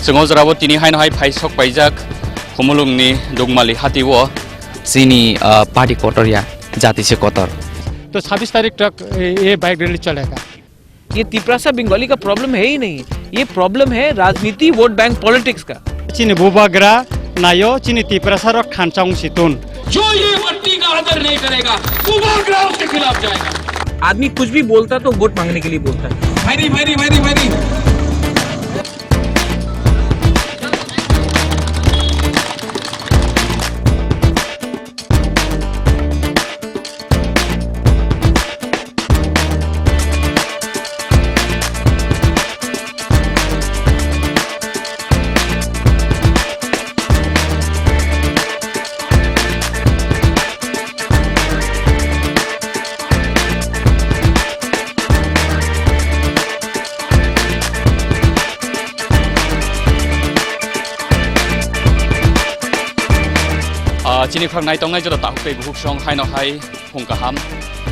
जोङो जराबो तिनि हाय फाइसक पाइजाक खुमुलुंनि दुगमाली हातिवो चीनी पार्टी कोटर या जाति से कोतर। तो 26 तारीख तक ये बाइक रैली चलेगा। ये तिपरासा बंगाली का प्रॉब्लम है ही नहीं, ये प्रॉब्लम है राजनीति वोट बैंक पॉलिटिक्स का। चीनी बुबागरा नायो चीनी तिपरासा रो खानचांग सितुन जो ये मट्टी का आदर नहीं करेगा बुबागरा उसके खिलाफ जाएगा। आदमी कुछ भी बोलता तो वोट मांगने के लिए बोलता है। भाई भाई भाई भाई chini khang nai tongnai jora tahuk pe buhuk song hai no hai phungkaham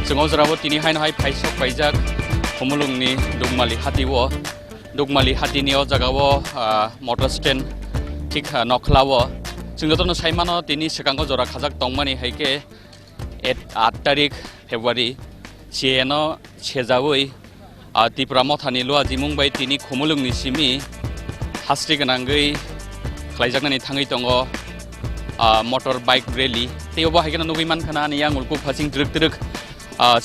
जोङो जराबो तिनि हाय no hai फाइसक पाइजाक खुमुलुंनि दुगमाली हातिवो दुगमाली हातिनियाव जागावो मटर स्टैंड ठीक नखलावो जोंनो साइमानो तिनि सिगाङाव जरा खाजाक तंमानि हायके 8 तारिख फेब्रुवारि सिएनो सेजावै त्रिपुरा मथानि लुआ जिमुं बाय तिनि खुमुलुंनि सिमि हास्रि गोनांगै खलायजाकनानै थाङै दङ motor bike rally teo ba haikena nugui man khana ni yang ulku phasing druk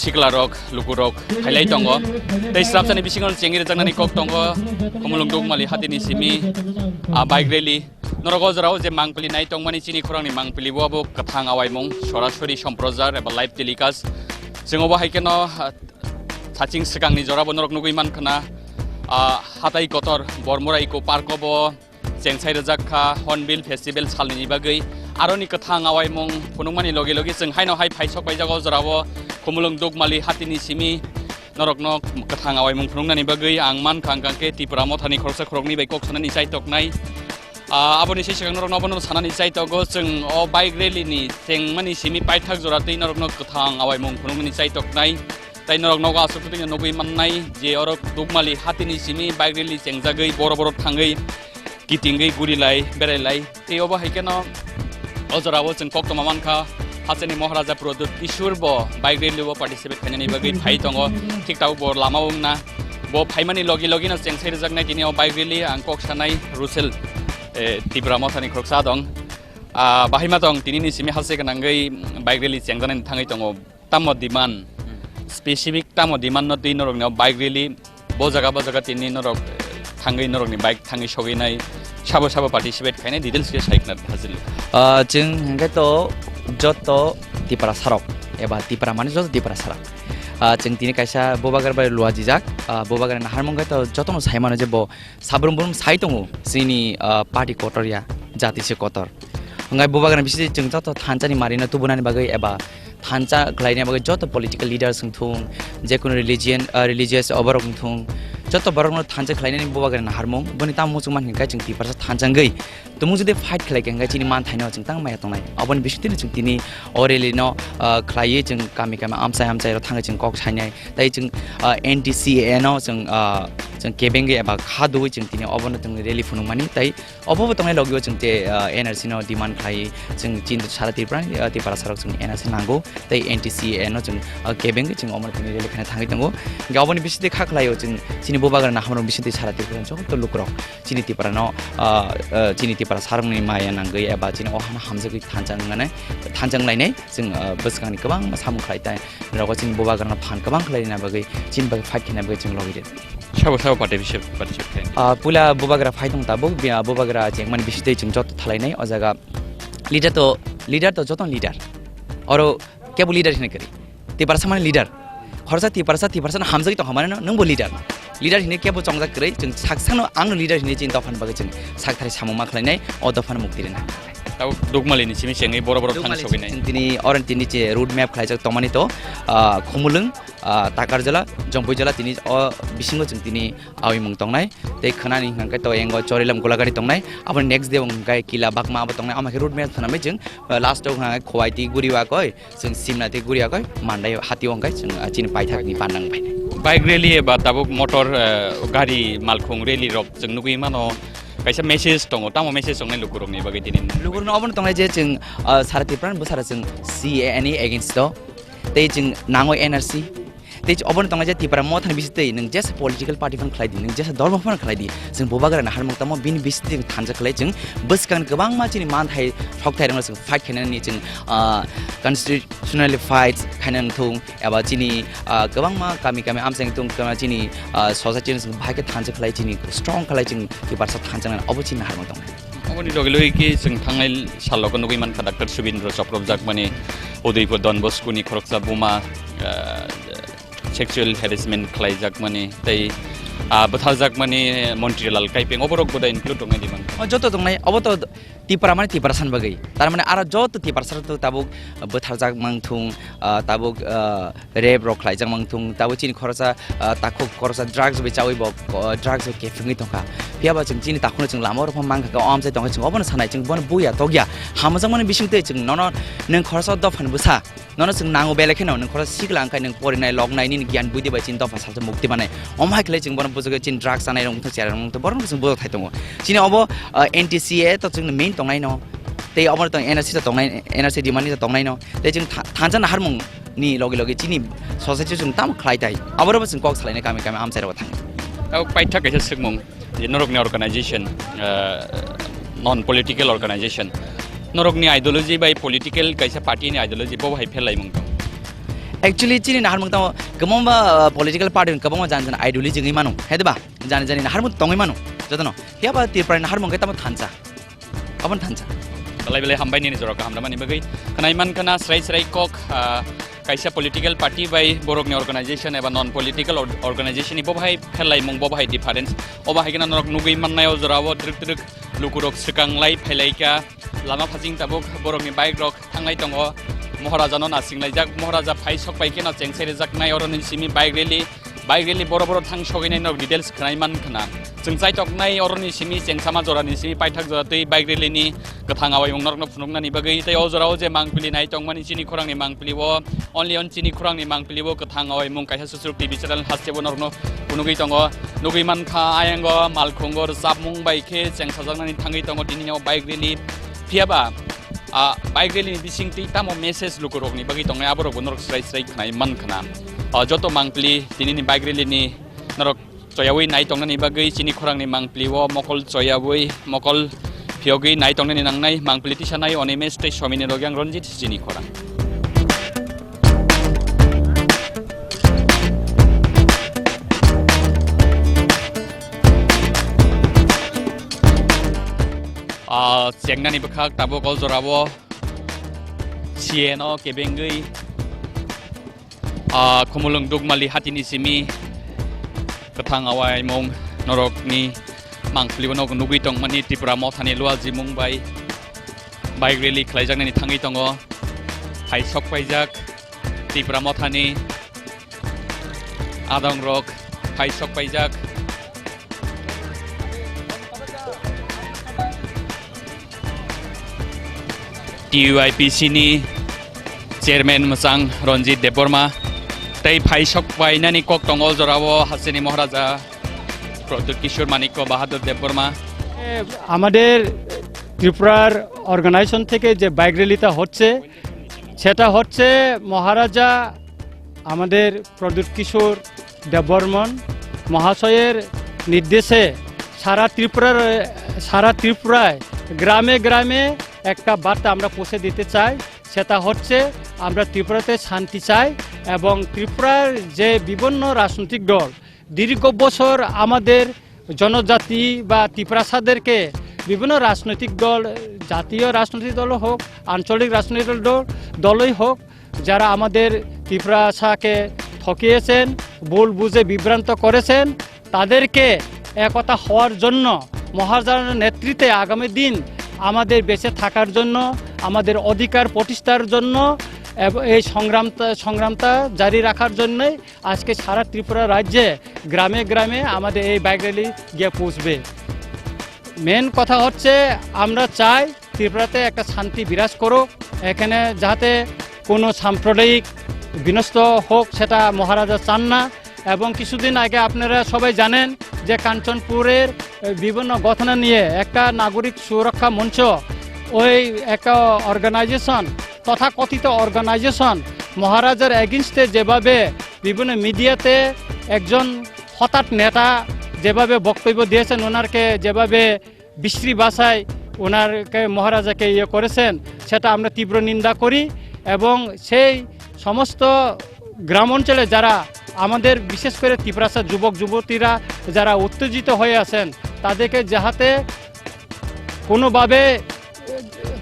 sikla rok luku rok hailai tongo tei strapsani bisingal chengir jangnani kok tongo komulung dogmali hatini simi bike rally norogo jarao je mangpili nai tongmani chini khorangni mangpili bo kathang awaimong sorasori somprojar eba live telecast jongo ba haikeno thaching sikangni jorabo norok nugui man khana hatai kotor bormora iko parkobo চেংসাই রজাখা hornbill festival সালনি বাগৈ আরনি কথাং আওয়াইমং ফনুমানি লগে লগে जों हाय न हाय फाइसक बायजागाव जरावो खुमुलुं दुगमाली हातिनि सिमि नरकनो কথাং आवाइमं फनुंगनानि बागै आं मान खांगांके त्रिपुरा मथानि खरसा खरगनि बाय कक्सनानि साइटकनाय आबोनि सिगां नरक नबनो सानानि साइटको जों अ बाइक रेलिनि तेंमानि सिमि पाइथाक जरातै नरकनो কথাং आवाइमं फनुंगनि साइटकनाय ताइ नरक नगा असुतुनि नगै माननाय जे अरक दुगमाली हातिनि सिमि बाइक रेलि चेंजागै बर थाङै गिटिंगै गुरिलाय बेरायलाय तेयावबो हायकेनो अजरावो जों कक्टमा मानखा हासेनि महाराजा प्रदुत ईश्वरबो बाइक रेलिबो पार्टिसिपेट खालामनायनि बागै फाइ दङ ठीक ताव बर लामावना बो फाइमानि लगे लगेनो चेंसाइ रजाकनाय दिनियाव बाइक रेलि आं कक्सानाय रुसेल त्रिपुरा मथानि खरसा दं बाहायमा दं दिनैनि सिमि हासे गोनांगै बाइक रेलि चेंजानानै थाङै दङ तामो दिमान स्पेसिफिक तामो दिमान न दुइ नरकनियाव बाइक रेलि बो जागा तिनि नरक थाङै नरकनि बाइक थाङै सगैनाय साबो पार्टिसिपेट खायनाय डिटेल्स के साइकना हाजिर जों हेंगे तो जत त्रिपुरा सारक एबा त्रिपुरा माने जत त्रिपुरा सारक जों दिनै कायसा बोबागार बाय लुआ जिजाक बोबागार नाहारमंगे तो जतनो साइमानो जे बो साब्रुम साइ दङ जोंनि पार्टी कोटरिया जाति से कोटर हंगाय बोबागार बिसि जों जत थानचानि मारिना तुबुनानि बागै एबा थानचा खलायनाय बागै जत पलिटिकल लिडार संथुं जेकुन रिलिजियस अबरक थुं जत बरगनो थानचा खलायनायनि बोबागार नाहारमं बनि तामु जों माननि गाय जों त्रिपुरा थानचांगै तुमु जुदि फाइट खलायगै चिनि मान थाइनो जों तां माया तंनाय अबन बिसुतिनि जों दिनै अरेलिनो खलायै जों गामि आमसाय र थाङै जों कक साइनाय ताइ जों एनटीसीए नो जों केबेंगे एबा खादुइ जों दिनै अबन जों रेली फुनुमानि ताइ अबबो तंनाय लगियो जों ते एनआरसी नो डिमान्ड खायै जों चिन सारा त्रिपुरा सारक जों एनआरसी नांगौ ताइ एनटीसीए नो जों केबेंगे जों अमन जों रेली खाना थाङै दङ गावबनि बिसुति खाखलायो जों चिनि बोबागार नाहामरो बिसुति सारा त्रिपुरा जों तो लुक्रक चिनि त्रिपुरा नो चिनि त्रिपुरा सारंनि माया नांगै एबा चिनि अहाना हामजगै थानजांलायनाय जों बोसगांनि गोबां सामु खालायताय रावगा चिनि बोबागार ना फान गोबां खालायना बागै चिनि बागै फाइट खाना बागै जों लगिदे साबो पार्टिसिपेट पुला बोबागार फाइट दं ताबो बोबागार जों माने बिसुति जों जत थालायनाय अजागा लिडार तो जतन लिडार और केबो लिडार हिने करी त्रिपुरा सामाने लिडार खरसा त्रिपुरा हामजगै तो हमारे नंबो लिडार हिने केबो चंगजा करै जों साकसानो आंनो लिडार हिने चिन दफान बागै जों साकथारि सामुमा खालायनाय अ दफान मुक्तिरेना ताव दुगमालिनि सिमि सेङै बर थां सगैनाय दिनै अरन तिनि चे रुट मैप खालायजक तमानि तो खुमुलुं ताकारजला जंबुजला तिनि बिसिङो जों तिनि आविमुं तंनाय ते खनानि हंकै तो एंगो चोरिलम गोलागारि तंनाय अब नेक्स्ट डे हंकै किला बागमा अब तंनाय आमाखे रुट मैप थानामै जों लास्ट आव हंकै खवाइति गुरिवाकै जों सिमनाति गुरियाकै मान्दाय हाति हंकै जों चिनि पाइथाकनि पानांबाय बाइक रेली एबा ताबुक मटर गाड़ी मालखुं रेली रब जों नुगै मानो kaisa message tongo tamo message tongnai lukurokni bagi tini lugur no obon tongnai je जों सारा त्रिपुरा बोसारा जों CANE against do tei जों nangoi NRC tei obon tongnai je Tripura मोथानि बिसितै नों जेस पलिटिकल पार्टी फन खलाइदि नों जेस धर्म फन खलाइदि जों बोबागार ना हारमक तमो बिनि बिसितै थानजा खलाइ जों बसकान गोबां मानसिनि मान थाइ ठगथाइ रंग जों फाइट खायनानि जों कन्स्टिट्यूशनली फाइट खायनान थुं एबा चिनि गोबां मा गामि गामि आमसें थुं कमा चिनि सोसाइटी जों भाइके थानजा खलाइ चिनि स्ट्रंग खलाइ जों त्रिपुरा थानजा अबो चिनि हारमक तंग oboni logiloi ki जों थांनाय सालावको नुगै मान डाक्टर सुबिन्द्र चक्रबजाक माने उदयपुर डन बस्कुनि खरकसा बुमा sexual harassment khlaijak mani tei botharjak mani Montreal kaipeng oborok boda include tongnai diman joto tongnai abo to Tripura माने त्रिपुरा सान बागै तार माने आरो जत त्रिपुरा सर तो ताबो बोथारजाक मांगथुं ताबो रेप रक खलाइजाक मांगथुं ताबो चिनि खरसा ताखो खरसा ड्रग्स बेचावै बक ड्रग्स के फिंगि तंका पियाबा जों चिनि ताखुनो जों लामा रफा मांगा का आमसे तंगा जों अबन सानाय जों बन बुया तगिया हामजों माने बिसिंते जों नन नों खरसा दफान बुसा नन जों नांगो बेलेखेन नों खरसा सिगला अंखाय नों परिनाय लगनायनि गियान बुदि बाय चिन दफा सालसे मुक्ति बानाय अमाय खले जों बन बुजगे चिन ड्रग्स सानाय रंग थसेर रंग तो बरन जों बुजा थाय दङ चिनि अब NTCA तो जों मेन तंनाय न तै अमर त NRC त तंनाय NRC दिमानि त तंनाय न तै जों थानजा हारमं नि लगे लगे चिनि सोसाइटी जों ताम खलाइ थाय अबरबो जों कक सालायनाय गामि गामि आमसेराव थाङो औ पाइथा kaisa sukmung norokni organization non political organization norokni ideology by political kaisa party ni ideology bo hai phelai mung actually चिनि नाहारमंग त गमबा पॉलिटिकल पार्टी गमबा जान आइडियोलॉजी गै मानु हेदबा जान जानि नाहारमंग तंगै मानु जतन हेबा त्रिपुरा नाहारमंग गै तम थानसा अबन थानसा belai belai hambai ni jorok hamda mani bagai kanai man kana srai srai kok kaisa political party by borok ni organization eba non political organization ni bo bhai phelai mung bo bhai difference oba haigina norok nugui mannayo jorawo trik trik lukurok sikanglai phailaika lama phajing tabok borok ni bike rok thanglai tongo महाराजा न नासिंलाइजाक महाराजा फाइसक पाइकेना चेंगसेरे जाकनाय अरनि Simi bike रेली बरो थां सगैनाय न details खनाय मान खना जों जाय तकनाय अरनि सिमी चेंसामा जरानि सिमी पाइथाक जरातै बाइक रेलिनि गथां आवाय मंगनरन फुनुगनानि बगै तै अजराव जे मांगपिलि नाय तंगमानि चिनि खरांनि मांगपिलिवो ओनलि अन चिनि खरांनि मांगपिलिवो गथां आवाय मं कायसा सुसुर टिभि चेनेल हास्टेबो नरन फुनुगै तंग नुगै मानखा आयंग मालखंगर जाबमुं बाइके चेंसाजांनानि थांगै तंग दिनियाव बाइक रेलि फियाबा बाइक रेली बिसिंति तामो message लुकुरokni bagi tongai aborok norok srai srai khnai man khana joto mangpli tinini baik reli ni norok choyawi nai tongnani bagi chini khorangni mangpli wo mokol choyawi mokol phiogi nai tongnani nangnai mangpli tisanai onimes tei somini rogyang ronjit chini khorang जेंनानि बखाक ताबो कल जराबो CNO केबेंगै खमुलुं दुगमालि हातिनि Simi गथां आवाय मं नरकनि मांखलिबनो नुगै दं मानि Tripura मथानि लुआजि Mumbai bike रेली खलाइजाकनानि थाङै दङ फाइसक फाइजाक त्रिपुरा मथानि आदं रक फाइसक फाइजाक TUIPC ni chairman Musang Ronjit Deborma tei phaisok bainani kok tongol jorawo hasini Maharaja Pradut Kishore Manikko Bahadur Deborma আমাদের ত্রিপুরার অর্গানাইজেশন থেকে যে বাইক র্যালিটা হচ্ছে সেটা হচ্ছে মহারাজা আমাদের প্রদ্যুৎ কিশোর দেববর্মন মহাশয়ের নির্দেশে সারা ত্রিপুরায় গ্রামে গ্রামে একটা বার্তা আমরা পৌঁছে দিতে চাই সেটা হচ্ছে আমরা ত্রিপুরাতে শান্তি চাই এবং ত্রিপুরার যে বিভিন্ন রাজনৈতিক দল দীর্ঘ বছর আমাদের জনজাতি বা ত্রিপুরাসাদেরকে বিভিন্ন রাজনৈতিক দল জাতীয় রাজনৈতিক দল হোক আঞ্চলিক রাজনৈতিক দলই হোক যারা আমাদের ত্রিপুরাসাকে ঠকিয়েছেন ভুল বুঝে বিভ্রান্ত করেছেন তাদেরকে একতা হওয়ার জন্য মহারাজার নেতৃত্বে আগামী দিন আমাদের বেঁচে থাকার জন্য আমাদের অধিকার প্রতিষ্ঠার জন্য এই সংগ্রামটা জারি রাখার জন্যই আজকে সারা ত্রিপুরা রাজ্যে গ্রামে গ্রামে আমাদের এই বাইক র্যালি গিয়ে পৌঁছবে মেন কথা হচ্ছে আমরা চাই ত্রিপুরাতে একটা শান্তি বিরাজ করুক এখানে যাতে কোনো সাম্প্রদায়িক বিনষ্ট হোক সেটা মহারাজা চান না এবং কিছুদিন আগে আপনারা সবাই জানেন যে কাঞ্চনপুরের বিভিন্ন গঠন নিয়ে একটা নাগরিক সুরক্ষা মঞ্চ ওই একটা অর্গানাইজেশন তথাকথিত অর্গানাইজেশন মহারাজার এগেনস্টে যেভাবে বিভিন্ন মিডিয়াতে একজন হঠাৎ নেতা যেভাবে বক্তব্য দিয়েছেন, ওনারকে যেভাবে বিশ্রী ভাষায় ওনারকে মহারাজাকে করেছেন, সেটা আমরা তীব্র নিন্দা করি। এবং সেই সমস্ত গ্রাম অঞ্চলে যারা আমাদের বিশেষ করে ত্রিপুরার যুবক যুবতীরা যারা উত্তেজিত হয়ে আছেন, তাদেরকে যাহাতে কোনোভাবে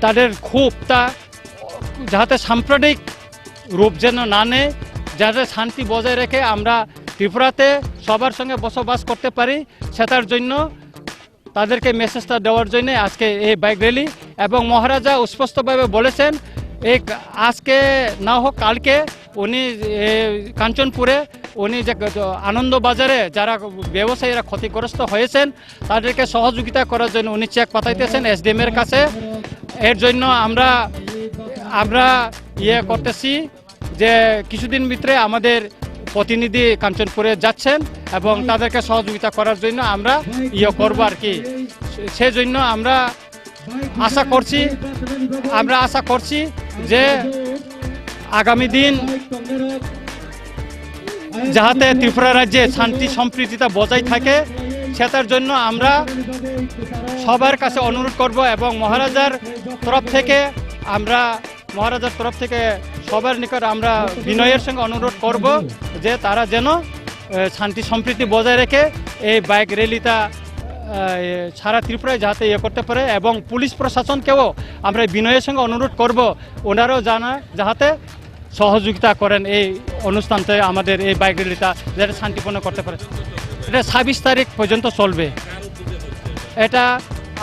তাদের ক্ষোভটা যাহাতে সাম্প্রদায়িক রূপ যেন না নেয়, যাতে শান্তি বজায় রেখে আমরা ত্রিপুরাতে সবার সঙ্গে বসবাস করতে পারি, সেটার জন্য তাদেরকে মেসেজটা দেওয়ার জন্য আজকে এই বাইক র্যালি। এবং মহারাজা স্পষ্টভাবে বলেছেন এই আজকে না হোক কালকে উনি কাঞ্চনপুরে উনি যে আনন্দবাজারে যারা ব্যবসায়ীরা ক্ষতিগ্রস্ত হয়েছেন তাদেরকে সহযোগিতা করার জন্য উনি চেক পাঠাইতেছেন এসডিএমের কাছে। এর জন্য আমরা করতেছি যে কিছুদিন ভিতরে আমাদের প্রতিনিধি কাঞ্চনপুরে যাচ্ছেন এবং তাদেরকে সহযোগিতা করার জন্য আমরা করবো আর কি। সেজন্য আমরা আশা করছি যে আগামী দিন যাহাতে ত্রিপুরা রাজ্যে শান্তি সম্প্রীতিতা বজায় থাকে, সেটার জন্য আমরা সবার কাছে অনুরোধ করব। এবং মহারাজার তরফ থেকে সবার নিকট আমরা বিনয়ের সঙ্গে অনুরোধ করব যে তারা যেন শান্তি সম্প্রীতি বজায় রেখে এই বাইক র্যালিটা সারা ত্রিপুরায় যাতে করতে পারে। এবং পুলিশ প্রশাসনকেও আমরা বিনয়ের সঙ্গে অনুরোধ করব ওনারাও যাতে সহযোগিতা করেন এই অনুষ্ঠানতে আমাদের এই বাইক র্যালিটা যাতে শান্তিপূর্ণ করতে পারে। এটা 26 তারিখ পর্যন্ত চলবে। এটা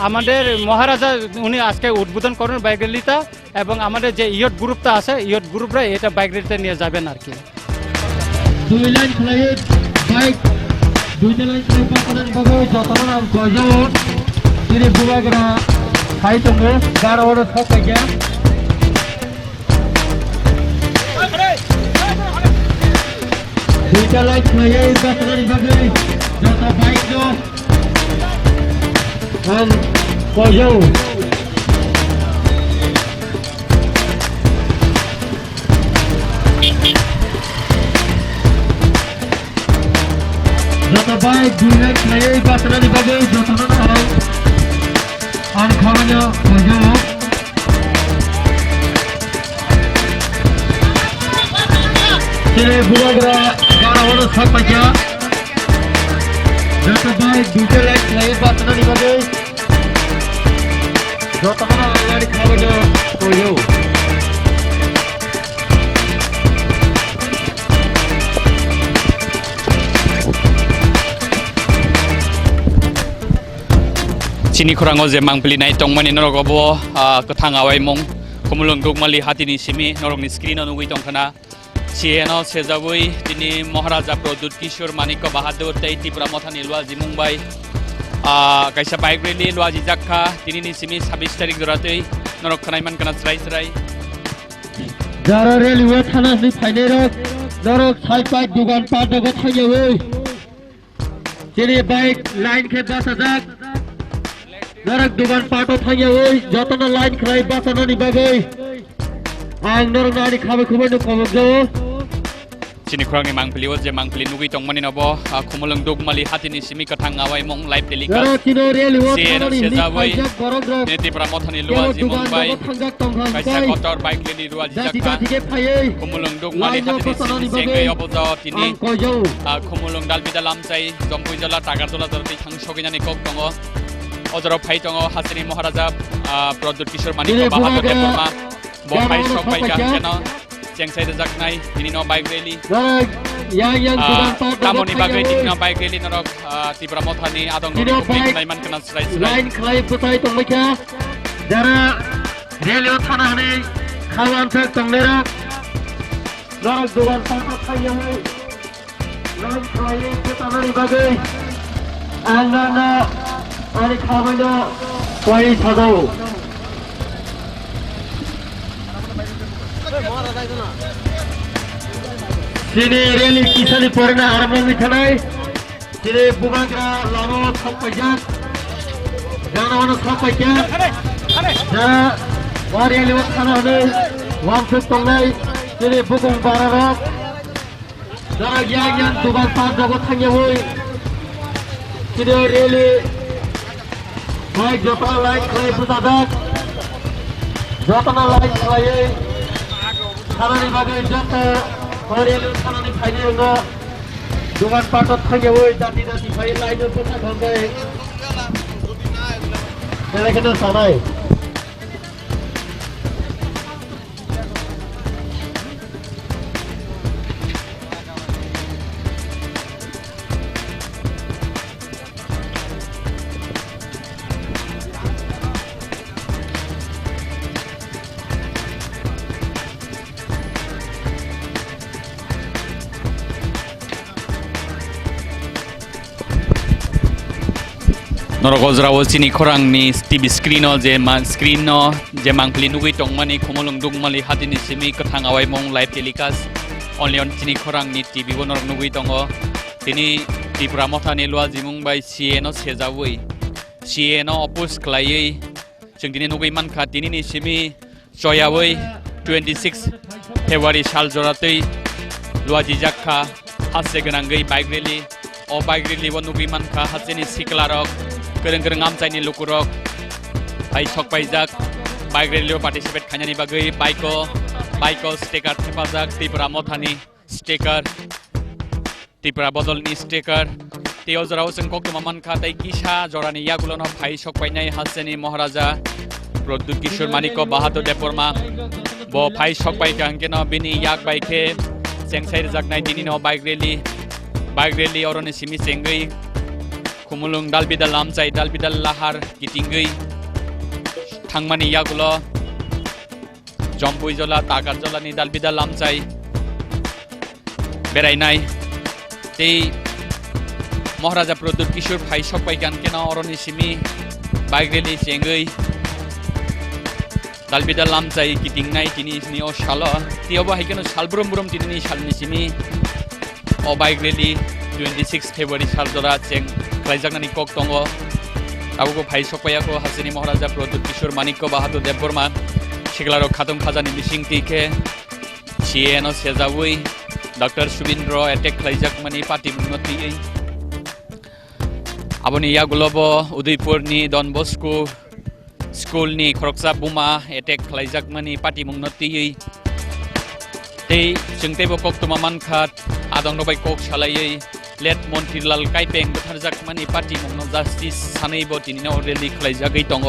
আমাদের মহারাজা উনি আজকে উদ্বোধন করেন বাইক র্যালিটা, এবং আমাদের যে ইয়ট গ্রুপটা আছে ইয়ট গ্রুপরা এটা বাইক র্যালিতে নিয়ে যাবেন আর কি। দুই লাইন খেলায় বাইক দুইটা লাইন খেলায় পাঠানোর ভাবে যতক্ষণ গজন তিনি বুবাগরা খাইতঙ্গে গাড়ো ওর থাকা দুইটা লাইন খেলায় পাঠানোর ভাবে যত বাইক গজন যত বাইক দুই লাইন খেলায় পাঠানোর ভাবে যতক্ষণ আর খাওয়ানো গজন তিনি বুবাগরা গাড়ো ওর থাকা যত বাইক দুইটা লাইন খেলায় পাঠানোর ভাবে যতক্ষণ আর খাওয়ানো গজন Sini kurango je mangpili nai tongmani norok obo kathang awai mong kumulung dugmali hatini simi norok ni screen on ui tongkana sieno sejabui tini Maharaja Pradut Kishore Manikya Bahadur tei Tripura mothani lua jimungbai kaisa bike rally lua jijakha tini ni simi 26 tarik doratei norok khanai man kana srai যারা railway থানা ফাইনে ধরক সাই পাইক দোকান পাট দোকান থাকে ওই তিনি bike line খেয়ে বাসা যাক ধরক দোকান পাটও থাকে ওই যত না লাইন খেলাই বাঁচানো নিবাগে আং ধরক নারী খাবে খুবই কম যাবো Sini kurangi mangpili je mangpili nugui tongmani nobo kumulung dugmali hatini simi kathang awai mong live telecast যারা চিনো রেলওয়ে sieno থানা sejabui Baragram tini Tripura mothani lua jimungbai kaisa kotor bike rally lua jijakha থেকে ফাইয়ে kumulung dugmali hatini simi jenggai obojo tini কয়ও kumulung dalbida lamchai jompui jola tagarjola dorti thangsoginani kok tongo ojoro phai tongo hasini Maharaja Pradut Kishore Manikya Bahadur Deporma bo phai sok phai kahkeno chengsai rejak nai tini no bike rally ধরক yang দোকান পাট tamoni bagai tini no bike rally norok Tripura mothani adong nai nai man kana srai line খেলাই কোথায় তোমাকে যারা railway থানা হানে খাওয়ান থাক তোমরা ধরক দোকান পাট খাইয়ে লাইন খেলাই কোথায় বাগে আঙ্গানা আরে খাওয়ানো কই সাজাও তিনি রেলি কিসানি পরে না আরম্ভ মিঠানাই তিনি বুবাগরা লানো থাক जानो सबाइके जारा वारियालियाव थानानै वानफोर दंनाय जेरै बुकुं बारारक जारा गियान दुगान पार्टआव थांनायै जेरै रेलि बाइक जतना लाइन खालामजादों जतना लाइन खालायै थानानै बागै जत वारियालियाव थानानै फायनो दङ दुगान पार्टआव थांनायै जाति फाय लाइन फोथा खालामबाय बेलेगनो सानाय Norok ozrawo sini korang ni TV screen je mangpli nugui tongmani khomolong dugmali hatini simi kathang awai mong live telecast only on sini korang ni TV bo norok nugui tongo tini Tripura mothani lua jimung bai CA no sejawui CA no oppose khlaiei जों दिनै नगै मानखा दिनैनि सिमी जयावै 26 फेब्रुवारि साल जरातै लुवाजि जाखा हासे गोनांगै bike रेली ओ bike रेली व नगै मानखा हासेनि सिकलारक गोरों गोरों आमचाइनि लुकुरक by सक बाइजाक bike रेलियाव participate खायनायनि बागै बाइको स्टिकार हेफाजाब त्रिपुरा मथानि स्टिकार त्रिपुरा बदलनि स्टिकार तेव जराव जों कक्टमा मानखा तै किसा जरानि यागुलनो फाइ सक बायनाय हासेनि महाराजा प्रद्युत किशोर मानिको बाहादुर देबबर्मा ब फाइ सक बायका अंकेनो बिनि याग बाइके सेंसाइ जागनाय दिनिनो बाइक रेली अरनि सिमि सेंगै खुमुलुं दालबिदाल आमचाइ दालबिदाल लाहार गिटिंगै थांमानि यागुलो जम्पुइ जला तागार जलानि दालबिदाल आमचाइ बेरायनाय तै महाराजा प्रद्युत किशोर फाइ सक बायकान केना अरनि सिमि बाइक रेली सेंगै दालबिदाल आमचाइ गिटिंनाय दिनि अ साल तियावबो हायकेनो सालब्रुम ब्रुम दिनि सालनि सिमि अ बाइक रेली 26 फेब्रुवारि साल जरा चें खालायजागनानि कक दङ आबुको फाइ सक बायाखौ हासेनि महाराजा प्रद्युत किशोर मानिको बाहादुर देबबर्मा सिगलारो खातम खाजानि मिसिं तिखे CN सेजावै डॉक्टर सुबिन्द्र एटेक खालायजागमानि पार्टी मुंनतियै आबनि यागुलबो उदयपुरनि डन बस्को स्कुलनि खरकसा बुमा एटेक खालायजागमानि पार्टी मुंनतियै तै जोंतेबो कक्टमा मानखा आदं नबाय कक सालायै लेट मन्त्रिलाल काइपें बुथारजागमानि पार्टी मुंनो जास्टिस सानैबो दिनिनो रेली खालायजागै दङ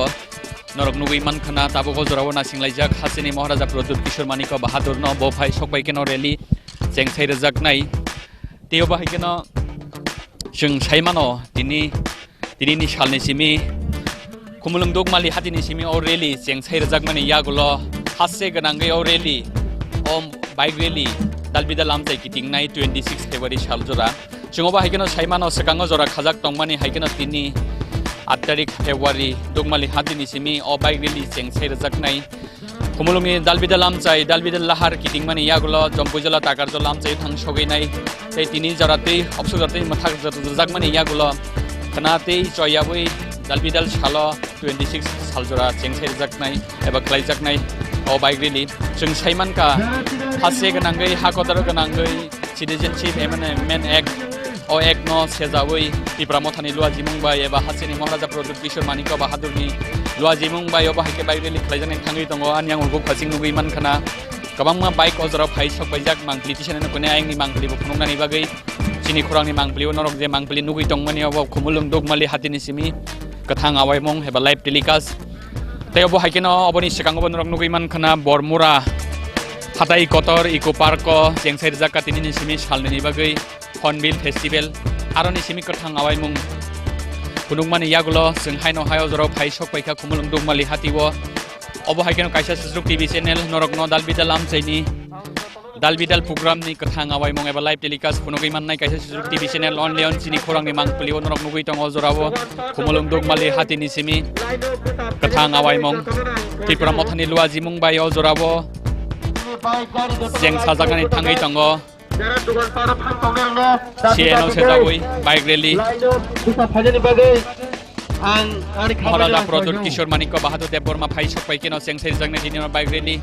नरक नुगै मानखाना ताबो गजराव नासिंलायजाग हासेनि महाराजा प्रद्युत किशोर मानिको बाहादुर न बो फाइ सक बायकेनो रेली जें साइरजागनाय तेव बाहायकेनो जों साइमानो दिनैनि सालनि सिमि खुमुलुं दगमालि हातिनि सिमि अ रेली जें साइरजागमानि यागुलो हासे गोनांगै अ रेली अ बाइक रेली दालबिदाल आमचाइ गिटिंनाय 26 फेब्रुवारि साल जरा जोंबो हायकेनो साइमानो सकांगो जरा खाजाक दंमानि हायकेनो तिनि 8 तारिख फेब्रुवारि दगमालि हातिनि सिमि अ बाइक रेली जें साइरजागनाय खुमुलुंनि दालबिदाल आमचाइ दालबिदाल लाहार गिटिंमानि यागुलो जम्पुजला तागारजला आमचाइ थां सगैनाय तै तिनि जरातै अपसुगातै मथाक जागमानि यागुलो खनातै जयावै दालबिदाल साल 26 साल जरा जें साइरजागनाय एबा खालायजागनाय अ बाइक रेली जों साइमानका हासे गोनांगै हाकदार गोनांगै सिटिजेनशिप एमेन्डमेन्ट एक्ट अ एक्ट न सेजावै त्रिपुरा मथानि लुवाजि मुंबाइ एबा हासेनि महाराजा प्रद्युत किशोर मानिको बाहादुरनि लुवाजि मुंबाइ अ बाहायके बाइक रेली खालायजानाय थाङै दङ आनियां उगु खासिं नुगै मानखाना गोबांमा बाइक अजराव फाइ सक बायजाक मांप्लि तिसेनो कोने आंनि मांप्लिबो फुनुंनानि बागै सिनि खरांनि मांप्लिबो नरक जे मांप्लि नुगै दंमानि अब खुमुलुं दगमालि हातिनि सिमि गथां आवायमं एबा लाइभ टेलिकास्ट तेवबो हायकेनो अबनि सिगाङावबो नरक नुगै मानखाना बरमुरा हाथाइ कतर इको पार्क जें साइरजाग तिनिनि सिमि सालनि बागै हर्नबिल फेस्टिभेल आरनि सिमि गथां आवायमं फुनुंमानि यागुलो जों हायनो हायाव जराव फाइ सक बायका खुमुलुं दगमालि हातिवो अब हायकेनो कायसा सुजुग टिभि चेनेल नरक न दालबिदाल आमचाइनि दालबिदाल प्रग्रामनि गथां आवायमं एबा लाइभ टेलिकास्ट फुनुगै माननाय कायसा सुजुग टिभि चेनेल अनलि अन सिनि खरांनि मांप्लिव नरक नुगै दङ जरावो खुमुलुं दगमालि हातिनि सिमि गथां आवायमं त्रिपुरा मथानि लुवाजि मुंबाइ अ जरावो जें साजागनानै थाङै दङ CN सेजावै बाइक रेली आं आंनि महाराजा खामानियाव प्रद्युत आं किशोर मानिक बाहादुर देब बर्मा फाइ सकबाय केन सेंसारि जागनाय दिनै बाइक रेली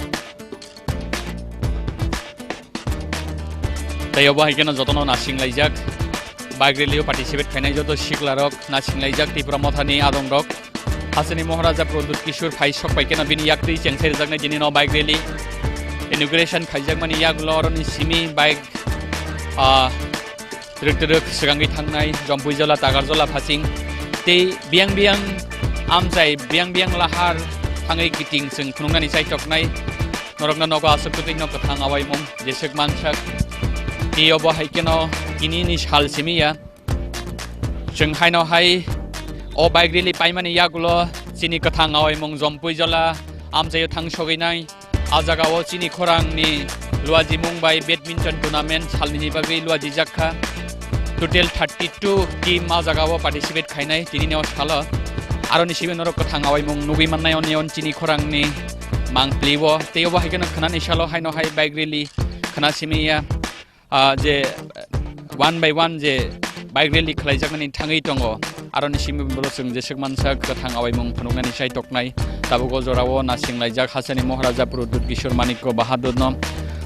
तायाव बाहायगोन जतन नासिंलायजाक बाइक रेलियाव पार्टिसिपेट खालामनाय जत सिख्लारक नासिंलायजाक त्रिपुरा मथानि आदंरक हासोनि महाराजा प्रद्युत किशोर फाइ सकबाय केन बिनि याक्ति सेंसारि जागनाय दिनै बाइक रेली इनॉग्रेशन खायजाक मानि यागलरनि सिमी बाइक ट्रक सिगाङै थांनाय जम्पुइजला तागारजला फासिं ते बियां आमजाय बियां लाहार थाङै गिटिं जों खुनुंगानि साइटकनाय नरकना नगा आसुकुति नक थां आवायमं जेसेक मानसाक तियो बाहायकेनो किनिनि साल सिमिया जों हायनहाय अ बाइक रेली पाइमानि यागुलो चिनि कथां आवायमं जम्पुइजला आमजाय थां सगैनाय आजागाव चिनि खरांनि लुवाजि मुंबाइ बैडमिंटन टूर्नामेंट सालनि बागै लुवाजि जाखा टोटल 32 टीम आजागाव पार्टिसिपेट खायनाय दिनियाव साल आरोनि सिबे नरक कथां आवायमं नुगै माननाय अनियन चिनि खरांनि मांप्लिवो तेयो बाहायगोन खनानि साल हायनहाय बाइक रेली खना सिमिया जे 1 by 1 जे बाइक रेली खालायजागनानि थाङै दङ आरोनि सिमि बलसों जेसेक मानसा कथां आवायमं फनुंगानि साइ टकनाय ताबुगो जरावो नासिंलायजाक हासोनि महाराजा प्रद्युत किशोर मानिक बाहादुर न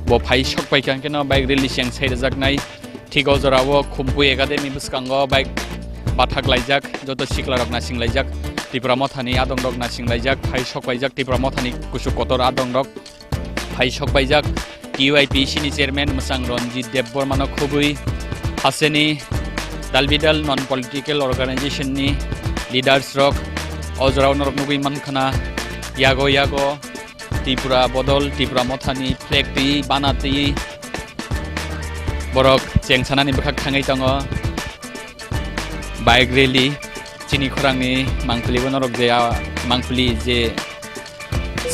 बो फाइ सकबाय केन बाइक रेली सेंसारि जागनाय थिगो जरावो खुम्पु एकाडेमी बसकांगो बाइक बाथाक लायजाक जत सिख्लारक नासिंलायजाक त्रिपुरा मथानि आदंरक नासिंलायजाक फाइ सकबायजाक त्रिपुरा मथानि कुसु कतर आदंरक फाइ सकबायजाक टीयूआईपी सिनि चेयरमैन मसां रंजित देब बर्मानो खुबै हासेनि दालबिदाल नन पलिटिकल अर्गानाइजेशननि लीडार्स रक अजराव नरक नुगै मानखाना यागो त्रिपुरा बदल त्रिपुरा मथानि फ्लेग ती बानाती बरक चेंसानानि बखाक थाङै दङ बाइक रेली चिनि खरांनि मांफुलिबो नरक जे मांफुलि जे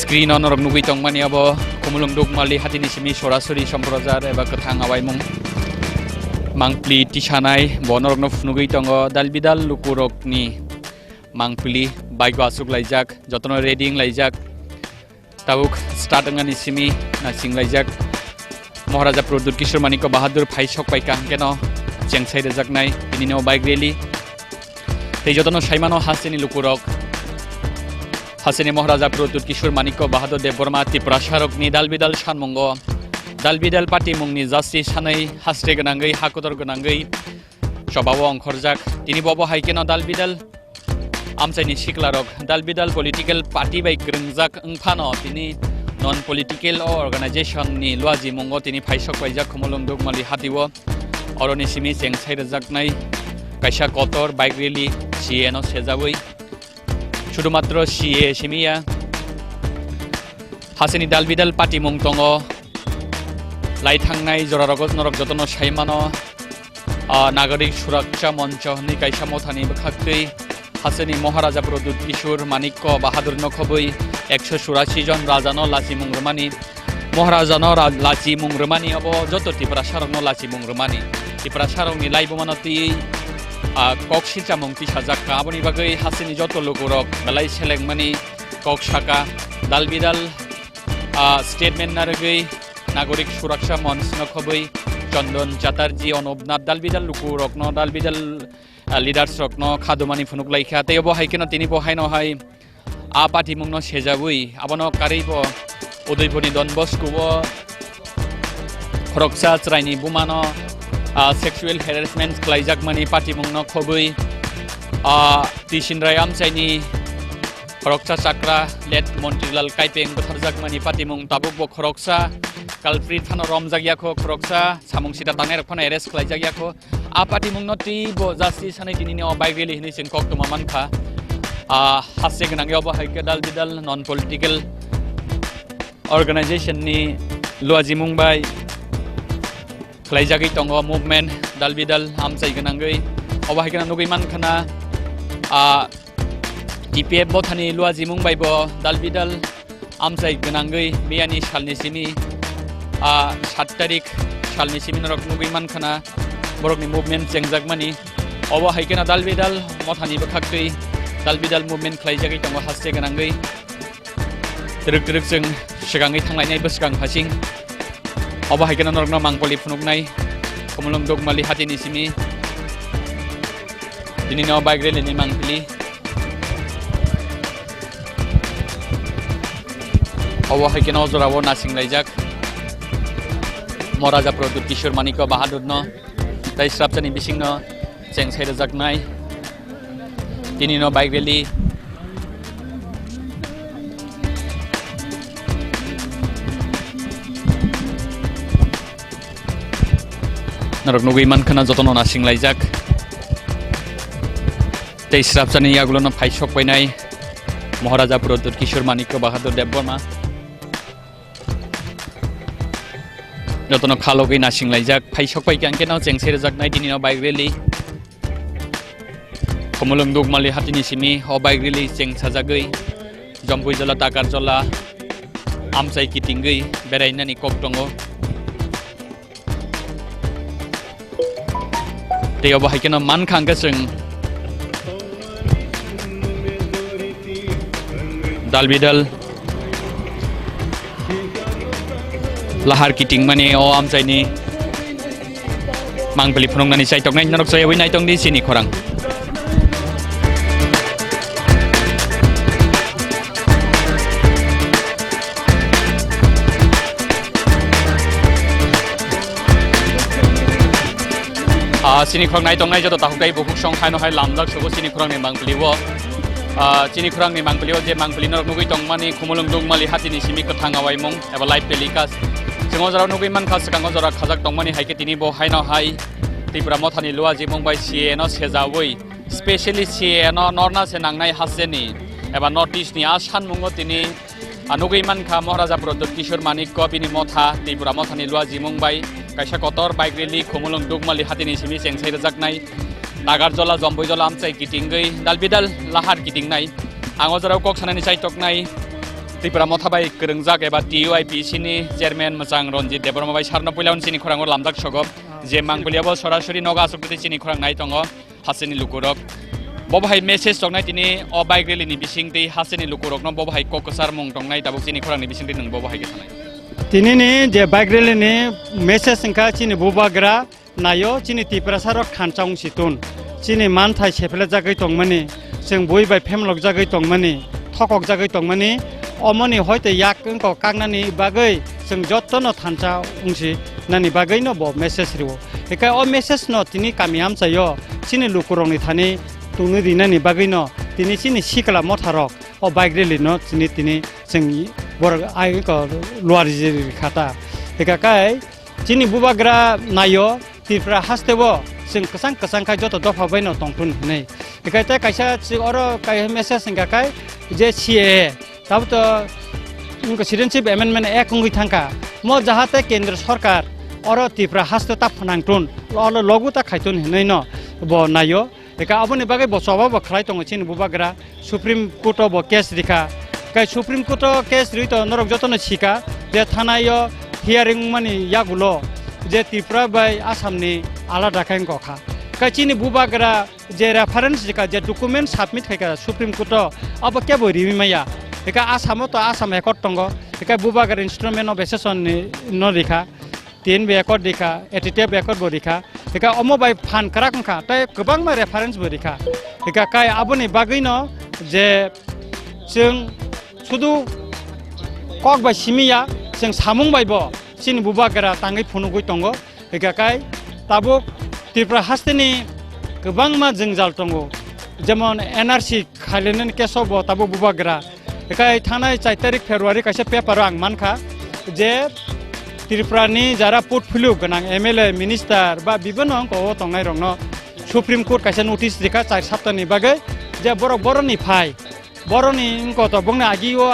स्क्रीन नरक नुगै दंमानि अब खुमुलुं दुगमालि हातिनि सिमि सरासरि सम्प्रजार एबा कथां आवायमं मांफुलि तिसानाय बनरकनो फुनुगै दङ दालबिदाल लुकुरकनि मांफुलि बाइक आसुक लायजाक जतन रेडिं लायजाक ताबुक स्टार्टंगानि सिमि नासिंलायजाक महाराजा प्रद्युत किशोर मानिक बाहादुर फाइ सकबाय केन सेंसारि रोजाकनाय दिनिनो बाइक रेली ते जतन साइमानो हासेनि लुकुरक हासेनि महाराजा प्रद्युत किशोर मानिक बाहादुर देब बर्मा त्रिपुरा सारकनि दालबिदाल सानमंग दालबिदाल पार्टी मुंनि जास्ति सानै हास्रे गोनाङै हाकुदर गोनाङै सभाव अंखरजाक दिनि बबो हायकेन दालबिदाल आमसाइनि सिख्लारक दालबिदाल पलिटिकल पार्टी बाइ ग्रोंजाक ओंफानो दिनि नन पलिटिकल अर्गानाइजेशननि लुवाजि मुंगो दिनि फाइ सकबायजाक खुमुलुं दुगमालि हातिवो अरनि सिमि सेंसारि रोजाकनाय कायसा कतर बाइक रेली सीएनो सेजावै शुधुमात्र सीए सिमिया हासेनि दालबिदाल पार्टी मुं दङ लाइथांनाय जरारगत नरक जतन साइमानो नागरिक सुरक्षा मंच नि कायसा मथानि बखाखै हासेनि महाराजा प्रद्युत किशोर मानिक बाहादुर नखबै 184 जन राजानो लाचि मुंग्रमानि महाराजानो लाचि मुंग्रमानि अब जत त्रिपुरा सारकनो लाचि मुंग्रमानि त्रिपुरा सारकनि लाइबमानति कक्सिचा मंगति साजाका आबनि बागै हासेनि जत लोगरक बलाइ सेलेंमानि कक्साका दालबिदाल स्टेटमेंट नारगै नागरिक सुरक्षा मंच नखबै चंदन चैटार्जी अनुपनाथ दालबिदाल लुकुरकनो दालबिदाल लीडार्स रकनो खादुमानि फुनुक लाइखा तेयो बहायकेन तिनि बहायनहाय आ पार्टी मुंनो सेजावै आबनो कारिबो उदयपुरनि डनबस्क'बो खरकसा चराइनि बुमानो सेक्सुअल हेरेसमेंट खालायजाक मानि पार्टी मुंनो खबै तिसिनराय आमसाइनि खरकसा चाक्रा लेट मन्त्रीलाल काइपें बोथारजाक मानि पार्टी मुं ताबुकबो खरकसा कालप्रिट फानो रमजागियाखो खरकसा सामुंसिता तांनाय रखना एरेस्ट खालायजागियाखो आ पार्टी मुंनो तिबो जास्ति सानै दिनिनि बाइक रेली हिनै जों कक्तमा मानखा हास्य गोनाङाव बाहायके दालबिदाल नन पलिटिकल अर्गानाइजेशननि लुवाजि मुंबाइ खालायजागै दङ मुभमेन्ट दालबिदाल आमसाइ गोनाङै अबाहायकेन नुगै मानखाना टिपिएफ बथानि लुवाजि मुंबाइबो दालबिदाल आमसाइ गोनाङै बेयानि सालनि सिमि 7 तारिख सालनि सिमि नरक नुगै मानखाना बरकनि मुभमेन्ट जेंजागमानि अबाहायकेन दालबिदाल मथानि बखाखै दालबिदाल मुभमेन्ट खालायजागै दङ हास्य गोनाङै ट्रक जों सिगाङै थांलायनाय बसगां फासिं अबाहायकेन नरकनो मांपलि फुनुगनाय खुमुलुं दुगमालि हातिनि सिमि दिनिनो बाइक रेलीनि मांपलि अवहायके नजराव नासिंलायजाक महाराजा प्रद्युत किशोर माणिक्य बाहादुरनो दाय स्राबजानि बिसिंनो जेंसाय रोजाकनाय दिनैनो बाइक रेली नरक नुगै मानखोना जतनो नासिंलायजाक दाय स्राबजानि आगुलनो फायसक बायनाय महाराजा प्रद्युत किशोर माणिक्य बाहादुर देबबर्मा जतनो खालगै नासिंलायजाक फायसक बायगांकेनो जेंसाय रोजाकनाय दिनैनो बाइक रेली खमलुं दुगमालि हातिनि सिमि अ बाइक रेली जेंसाजागै जम्पुइजला दाकारजला आमसाय किटिंगै बेरायनानि कक दङ दैयाव बाहायकेनो मानखांगा जों दालबिदाल लाहार किटिं माने अ आमसायनि मांबलि फुनंनानि साइटकनाय नरक जयवै नायतंनि सिनि खरां सिनि खरां नायतंनाय जत ताहुकाय बुकुक संखायनो हाय लामजाक सगो सिनि खरांनि मांबलिवो चिनि खुरांनि मांबलियाव जे मांबलि नरक नुगै दं माने खुमलुं दुगमालि हातिनि सिमि कथाङावाय मुं एबा लाइफ टेलिकास्ट जोङो जराव नुगै मानखा सिगाङाव जरा खाजाक दं माने हायके तिनि बहायनो हाय त्रिपुरा मथानि लुवा जे मुंबाय सिएनो सेजावै स्पेशली सिएनो नरना से नांनाय हासेनि एबा नर्थ इस्टनि आसान मुङो तिनि नुगै मानखा महाराजा प्रद्युत किशोर माणिक्य बिनि मथा त्रिपुरा मथानि लुवा जे मुंबाय कायसा कतर बाइक रेली खुमलुं दुगमालि हातिनि सिमि जेंसाय रोजाकनाय नागारजला जम्बुइजला आमसाय किटिंगै दालबिदाल लाहार किटिंनाय आङो जराव कक सानानि साइटकनाय त्रिपुरा मथाबाय गोरोंजाक एबा TUIPC नि चेयारमेन मोजां रनजित देबबर्माबाय सारनो पयलावन सिनि खराङाव लामजाक सगब जे मांबलियाबो सरासरि नगा आसुकति सिनि खरां नाय दङ हासेनि लुकुरक बबहाय मेसेज दंनाय तिनि अ बाइक रेलीनि बिसिंति हासेनि लुकुरकनो बबहाय ककसार मुं दंनाय दाबो सिनि खरांनि बिसिंति नों बबहाय गेसानाय तिनिनि जे बाइक रेलीनि मेसेज संखा चिनि बुबाग्रा नायो चिनि त्रिपुरा सारक खानचाउं सितुन चिनि मानथाय सेफले जागै दंमानि जों बयबाय फेमलक जागै दंमानि थकक जागै दंमानि अमनि हयतो याक अंको कागनानि बागै जों जत्तनो थानचा उंसि नानि बागैनो ब मेसेज रिवो एका अ मेसेज न तिनि कामियाम चायो चिनि लुकुरंनि थानि तुनु दिनानि बागैनो तिनि चिनि सिकला मथारक अ बाइक रेली न तिनि जोंनि बर आइ को लुवारि खाता एका काय चिनि बुबाग्रा नायो त्रिपुरा हास्तेबो जों कसां कसांखाय जत दफा बायनो तंथुन नै एकायते कायसा अरो काय मेसेज संखाय जे सीए ताबत उनको सिटिजनशिप एमेंडमेंट एक्ट उंगै थांका म जाहाते केंद्र सरकार अरो त्रिपुरा हास्ते ता फनांथुन ल लगु ता खायथुन नै न ब नायो एका अबनि बागै बसवा बखराय तंग चिन बुबाग्रा सुप्रीम कोर्ट ब केस रिखा काय सुप्रीम कोर्ट केस रितो नरक जतनो छिका जे थानायो हियरिंग मानि यागुलो जे त्रिपुरा बाय आसामनि आलादा खायन गखा काचिनि बुबाग्रा जे रेफरेंस जिका जे डॉक्यूमेंट सबमिट खायका सुप्रीम कोर्ट अब के बोरि माया एका आसाम तो आसाम एकट तंग एका बुबाग्रा इंस्ट्रूमेंट ऑफ एसेसन न रिखा तीन बेकट दिखा एटिटे बेकट बोरिखा एका अमो बाय फान कराखा तय गोबां मा रेफरेंस बोरिखा एका काय आबनि बागैनो जे जों सुदु कक बाय सिमिया जों सामुं बायबो चिन बुबाग्रा ताङै फुनुगै दङ एकाकाय ताबो त्रिपुरा हास्तेनि गोबां मा जोंजाल दङ जेमन NRC खालिनन केसब ताबो बुबाग्रा एकाय थानाय 4 तारिख फेब्रुवारि कासे पेपार आं मानखा जे त्रिपुरानि जारा पोर्टफोलियो गोनां MLA मिनिस्टार बा बिबन अंक तंनाय रंनो सुप्रीम कोर्ट कासे नोटिस दिखा 4 सप्ताहनि बागै जे बरनि फाय बरनि अंक त बंना आगियो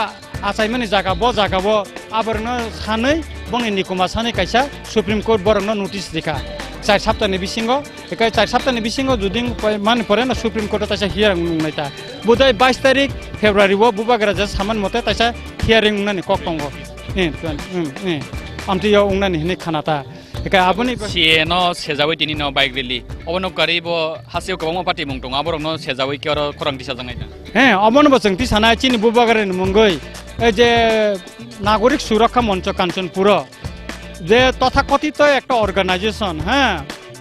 आसायमानि जागा ब आबरनो सानै बंनि निकुमा सानै कायसा सुप्रीम कोर्ट बरनो नोटिस दिखा 4 सप्ताहनि बिसिङो एकाय 4 सप्ताहनि बिसिङो जुदि मान परे न सुप्रीम कोर्ट तासा हियरिं नुनायता बुधै 22 तारिख फेब्रुवारि वो बुबाग्रा जा सामान मते तासा हियरिं नुनानि कक्टंगो आमतियो उंनानि हिनि खानाता एका आबनि सिएनो सेजावै तिनि न बाइक रेली अबनो करिबो हासियो गोबां पार्टी मुं दङ आबरनो सेजावै के अर खरां दिसा जंगायता अमन बसं ति साना चिनि बुबाग्रानि मुंगै जे नागरिक सुरक्षा मंच कांचनपुर जे तथाकथित एक अर्गानाइजेशन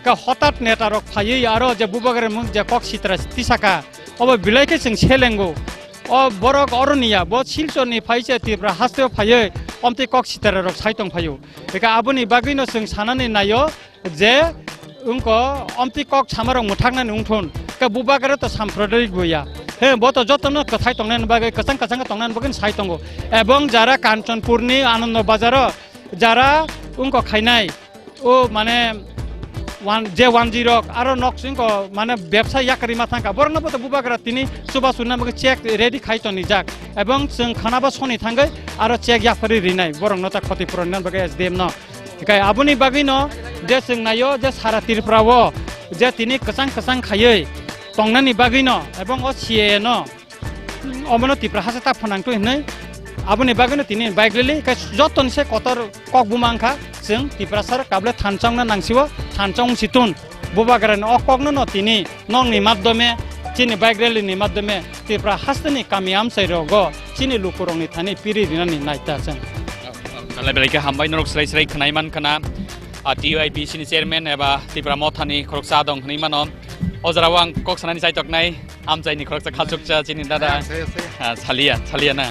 का हठात नेतारक फायै आरो जे बुबाग्रा मुं जे कक सित्रा तिसाका अब बिलाइके जों सेलेंगो borok oroniya bo silchoni phaise tipra hasteo phaye omte kok sitararok saitong phayo eka aboni bagino sing sanani nayo je unko omte kok samarong muthangna ungthon ka bubagara to sampradaric boya he boto jotono kathai tongnan bagai kasang tongnan bagin saitongo ebong jara kanchanpurni anando bazaro jara unko khainai o mane যে 10 আরো নকসিং মানে ব্যবসা ইয়াকারি মাথাঙ্কা বরং বতো বুবাগরা তিনি সুবা সুনা মগে check ready খাইতনি যাক এবং जों খানাবা সনি থাঙ্গै আরো চেক ইয়াফারি রিনাই বরং নতা ক্ষতিপূরণ নান বগে এসডিএম ন একাই আবুনি বাগিন যে जों নাইও যে সারা ত্রিপুরাও যে তিনি কসাং খাयै তংনানি বাগিন এবং ও সিএ ন অমন ত্রিপুরা হাসা ফনাংটো হनै আবুনি বাগিন তিনি বাইক রেলি যতন সে কতর কক বুমাংখা जों ত্রিপুরাসার কাবলে থানচাংনা নাংসিও থানচাং সিতুন বুবাগারান অকগন ন তিনি নংনি মাধ্যমে চিনি বাইক রেলিনি মাধ্যমে ত্রিপুরা হাসনি কামিয়াম সাইরগ চিনি লুকুরংনি থানি পিরি রিনানি নাইতা जों लाइब्रेरिखौ हामबाय नरक स्राय स्राय खोनायमान खोना टिइपि सिनि चेयारमेन एबा त्रिपुरा मथानि खरकसा दं हनैमान अजराव आं कक सानानि साइतकनाय आमजायनि खरकसा खालचुकचा चिनि दादा सालिया ना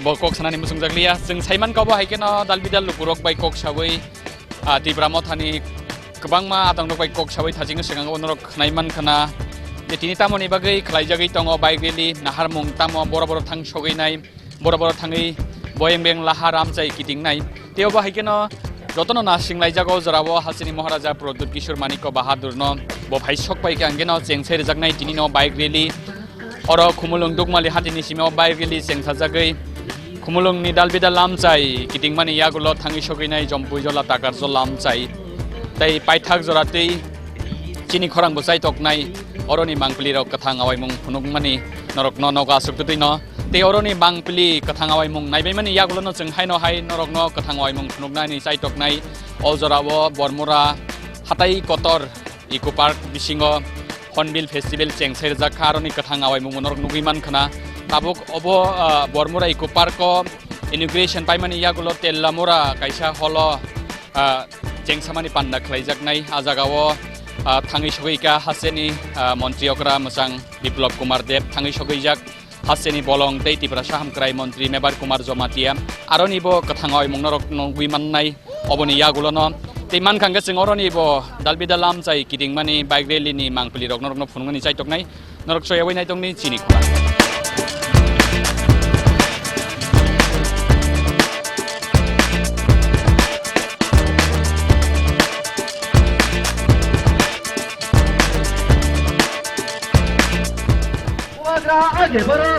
bo kok sanani musung jaglia जों साइमान कावबो हाइकेन दालबिदाल लुकुरक बाय कक साबै त्रिपुरा मथानि गोबांमा आदं बाय कक साबै थाजिङो सिगाङाव नरक खोनायमान खोना जे तिनि तामनि बागै खलायजागै दङ बाइक रेलि नाहार मुं तामो बर थां सगैनाय बर थाङै बयें बें लाहार आमजाय गिदिंनाय तेवबो हाइकेन रतन नासिं लाइजागो जराव हासिनि महाराजा प्रद्युत किशोर मानिक बाहादुर न बो भाइसक बायके आंगेन जेंसै रजागनाय तिनि न बाइक रेलि अर खुमुलुं दुगमालि हातिनि सिमाव बाइक रेलि जेंथाजागै खुमुलुंनि दालबिदा लामचाय गिदिंमानि यागुल थाङै सगैनाय जम्पुजला ताकारजल लामचाय ताइ पाइथाक जरातै चिनि खरां बसाय तकनाय अरनि मांगपलि रक कथां आवाय मुं फुनुगमानि नरक न नगा सुक्तुदै न ते अरनि बांगपलि कथां आवाय मुं नायबायमानि यागुल न जों हाय न हाय नरक न कथां आवाय मुं फुनुगनानि साय तकनाय अजराव बरमुरा हाताय कतर इको पार्क बिसिंग हर्नबिल फेस्टिवल चेंगसै रजाखा अरनि कथां आवाय मुं नरक नुगैमान खोना ताबुक अब बरमुरा इको पार्क इनग्रेशन पाइमानि यागुल तेल्लामुरा कायसा हल जेंसामानि पान्दा खलायजागनाय आजागाव थाङै सगैका हासेनि मन्त्रि अग्रा मोजां बिप्लब कुमार देव थाङै सगैजाक हासेनि बलं दै त्रिपुरा साहामक्राय मन्त्रि मेबार कुमार जमातिया आरनिबो कथाङाय मुंनरक नगुइमाननाय अबनि यागुल न तेमान खांगे जों अरनिबो दालबिदा लामजाय गिदिंमानि बाइक रेलिनि मांगपलि रक नरक न फुनुगनि साइतकनाय नरक सयावै नायतंनि चिनि खला आगे बढ़ो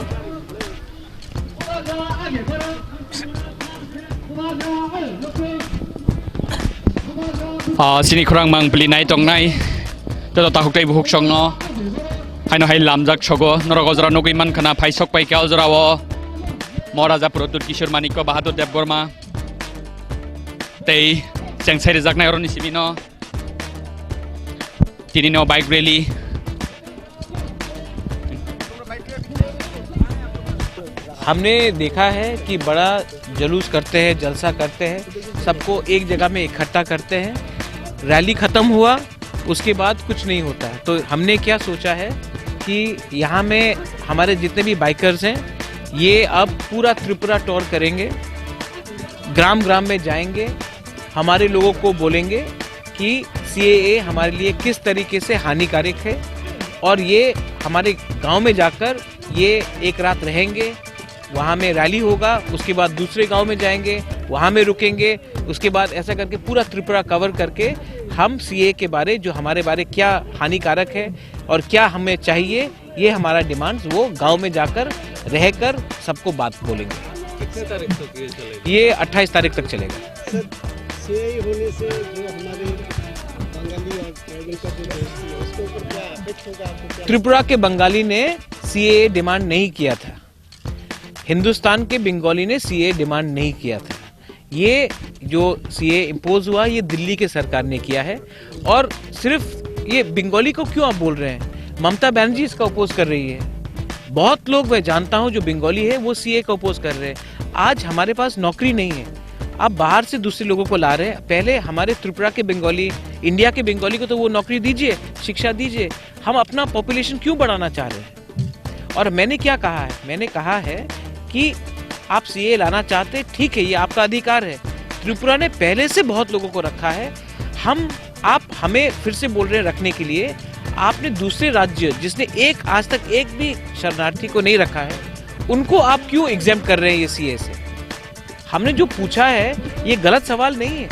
सिनि खरां मांगपलि नाय तंनाय तो ताहुकtai बुहुक संग हायनो हाय लामजाक छगो नरक अजरा नगैमान खोना फाइसक पाइका अजराव महाराजा प्रद्युत किशोर मानिक बाहादुर देवबर्मा तै जेंसै रजागनाय अरनि सिबिनो तिनिनो बाइक रेलि हमने देखा है कि बड़ा जुलूस करते हैं, जलसा करते हैं, सबको एक जगह में इकट्ठा करते हैं। रैली ख़त्म हुआ उसके बाद कुछ नहीं होता है। तो हमने क्या सोचा है कि यहाँ में हमारे जितने भी बाइकर्स हैं ये अब पूरा त्रिपुरा टूर करेंगे, ग्राम ग्राम में जाएंगे, हमारे लोगों को बोलेंगे कि CAA हमारे लिए किस तरीके से हानिकारक है और ये हमारे गांव में जाकर ये एक रात रहेंगे, वहाँ में रैली होगा, उसके बाद दूसरे गांव में जाएंगे, वहाँ में रुकेंगे, उसके बाद ऐसा करके पूरा त्रिपुरा कवर करके हम CAA के बारे जो हमारे बारे क्या हानिकारक है और क्या हमें चाहिए ये हमारा डिमांड्स वो गांव में जाकर रहकर सबको बात बोलेंगे। कितने तारीख तक ये चलेगा? ये 28 तारीख तक चलेगा। CAA होने से जो हमारे बंगाली और ट्राइबल का जो दोस्ती है उसके ऊपर क्या इफेक्ट होगा आपको? त्रिपुरा के बंगाली ने CAA डिमांड नहीं किया था, हिंदुस्तान के बंगाली ने CAA डिमांड नहीं किया था। ये जो CAA इम्पोज हुआ ये दिल्ली के सरकार ने किया है। और सिर्फ ये बंगाली को क्यों आप बोल रहे हैं, ममता बनर्जी इसका अपोज कर रही है। बहुत लोग मैं जानता हूँ जो बंगाली है वो CAA को अपोज कर रहे हैं। आज हमारे पास नौकरी नहीं है, आप बाहर से दूसरे लोगों को ला रहे हैं। पहले हमारे त्रिपुरा के बंगाली, इंडिया के बंगाली को तो वो नौकरी दीजिए, शिक्षा दीजिए। हम अपना पॉपुलेशन क्यों बढ़ाना चाह रहे हैं? और मैंने क्या कहा है, मैंने कहा है कि आप सीए लाना चाहते, ठीक है, ये आपका अधिकार है। त्रिपुरा ने पहले से बहुत लोगों को रखा है। आप हमें फिर से बोल रहे हैं रखने के लिए। आपने दूसरे राज्य जिसने आज तक एक भी शरणार्थी को नहीं रखा है, उनको आप क्यों एग्जाम कर रहे हैं ये सीए से? हमने जो पूछा है ये गलत सवाल नहीं है।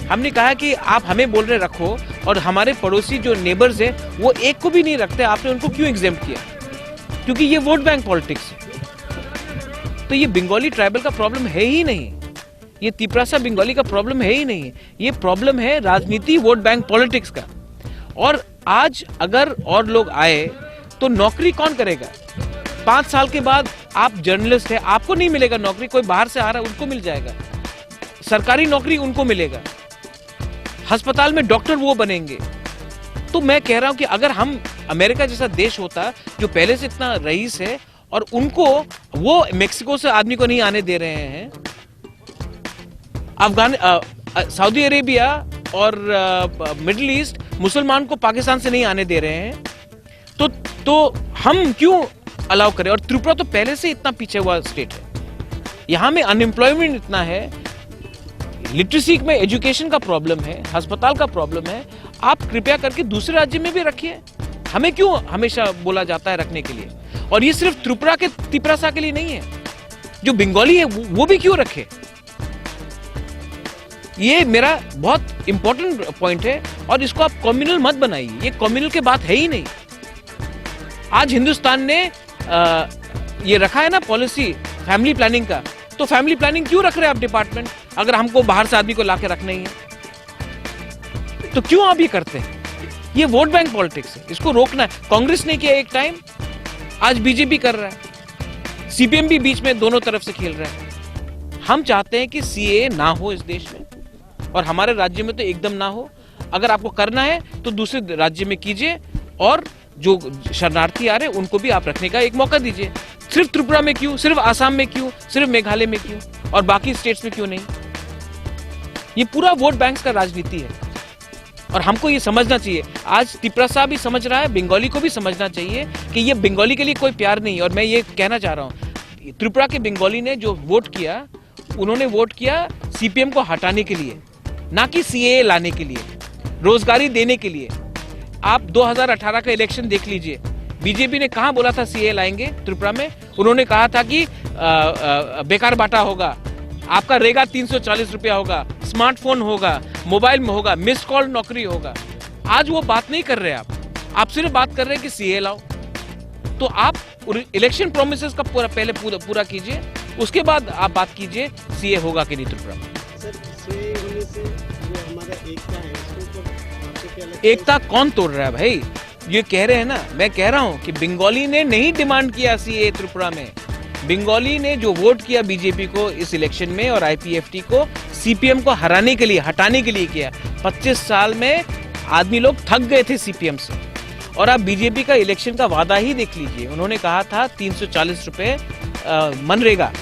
हमने कहा कि आप हमें बोल रहे रखो और हमारे पड़ोसी जो नेबर्स हैं वो एक को भी नहीं रखते, आपने उनको क्यों एग्जाम किया? क्योंकि ये वोट बैंक पॉलिटिक्स है। तो ये बंगाली ट्राइबल का प्रॉब्लम है ही नहीं, ये तिपरासा बंगाली का प्रॉब्लम है ही नहीं, ये प्रॉब्लम है राजनीति, वोट बैंक पॉलिटिक्स का। और आज अगर और लोग आए तो नौकरी कौन करेगा? 5 साल के बाद आप जर्नलिस्ट है, आपको नहीं मिलेगा नौकरी, कोई बाहर से आ रहा है उनको मिल जाएगा, सरकारी नौकरी उनको मिलेगा, अस्पताल में डॉक्टर वो बनेंगे। तो मैं कह रहा हूं कि अगर हम अमेरिका जैसा देश होता जो पहले से इतना रईस है और उनको वो मेक्सिको से आदमी को नहीं आने दे रहे हैं, सऊदी अरेबिया और मिडिल ईस्ट मुसलमान को पाकिस्तान से नहीं आने दे रहे हैं, तो हम क्यों अलाउ करें? और त्रिपुरा तो पहले से इतना पीछे हुआ स्टेट है, यहां में अनएम्प्लॉयमेंट इतना है, लिटरेसी में एजुकेशन का प्रॉब्लम है, अस्पताल का प्रॉब्लम है। आप कृपया करके दूसरे राज्य में भी रखिए, हमें क्यों हमेशा बोला जाता है रखने के लिए? और ये सिर्फ त्रिपुरा के तिपरासा के लिए नहीं है, जो बंगाली है वो भी क्यों रखे? ये मेरा बहुत इंपॉर्टेंट पॉइंट है। और इसको आप कम्युनल मत बनाइए, ये कम्युनल के बात है ही नहीं। आज हिंदुस्तान ने ये रखा है ना पॉलिसी फैमिली प्लानिंग का, तो फैमिली प्लानिंग क्यों रख रहे हैं आप डिपार्टमेंट, अगर हमको बाहर से आदमी को लाके रखना ही है? तो क्यों आप ये करते हैं? ये वोट बैंक पॉलिटिक्स है, इसको रोकना है। कांग्रेस ने किया एक टाइम, आज बीजेपी कर रहा है, सीपीएम भी बीच में दोनों तरफ से खेल रहा है। हम चाहते हैं कि सीए ना हो इस देश में, और हमारे राज्य में तो एकदम ना हो। अगर आपको करना है तो दूसरे राज्य में कीजिए, और जो शरणार्थी आ रहे हैं उनको भी आप रखने का एक मौका दीजिए। सिर्फ त्रिपुरा में क्यों, सिर्फ आसाम में क्यों, सिर्फ मेघालय में क्यों, और बाकी स्टेट्स में क्यों नहीं? ये पूरा वोट बैंक का राजनीति है, और हमको ये समझना चाहिए। आज तिपरासा भी समझ रहा है, बंगाली को भी समझना चाहिए कि ये बंगाली के लिए कोई प्यार नहीं। और मैं ये कहना चाह रहा हूँ, त्रिपुरा के बंगाली ने जो वोट किया, उन्होंने वोट किया सीपीएम को हटाने के लिए, ना कि सीए लाने के लिए, रोजगारी देने के लिए। आप 2018 का इलेक्शन देख लीजिए, बीजेपी ने कहां बोला था सीए लाएंगे त्रिपुरा में? उन्होंने कहा था कि बेकार बाटा होगा, आपका रेगा 340 रुपया होगा, स्मार्टफोन होगा, मोबाइल में होगा, मिस कॉल नौकरी होगा। आज वो बात नहीं कर रहे आप सिर्फ बात कर रहे हैं कि सीए लाओ। तो आप इलेक्शन प्रोमिसेस का पहले पूरा कीजिए, उसके बाद आप बात कीजिए सीए होगा कि नहीं त्रिपुरा में। सर, सीए होने से जो हमारा एकता है, इसको आपको क्या लगता है? एकता कौन तोड़ रहा है भाई? ये कह रहे हैं ना, मैं कह रहा हूं कि बंगाली ने नहीं डिमांड किया सीए त्रिपुरा में। बंगाली ने जो वोट किया बीजेपी को इस इलेक्शन में और आईपीएफटी को सीपीएम को हराने के लिए, हटाने के लिए किया। 25 साल में आदमी लोग थक गए थे सीपीएम से। और आप बीजेपी का इलेक्शन का वादा ही देख लीजिए, उन्होंने कहा था 340 रुपए मनरेगा,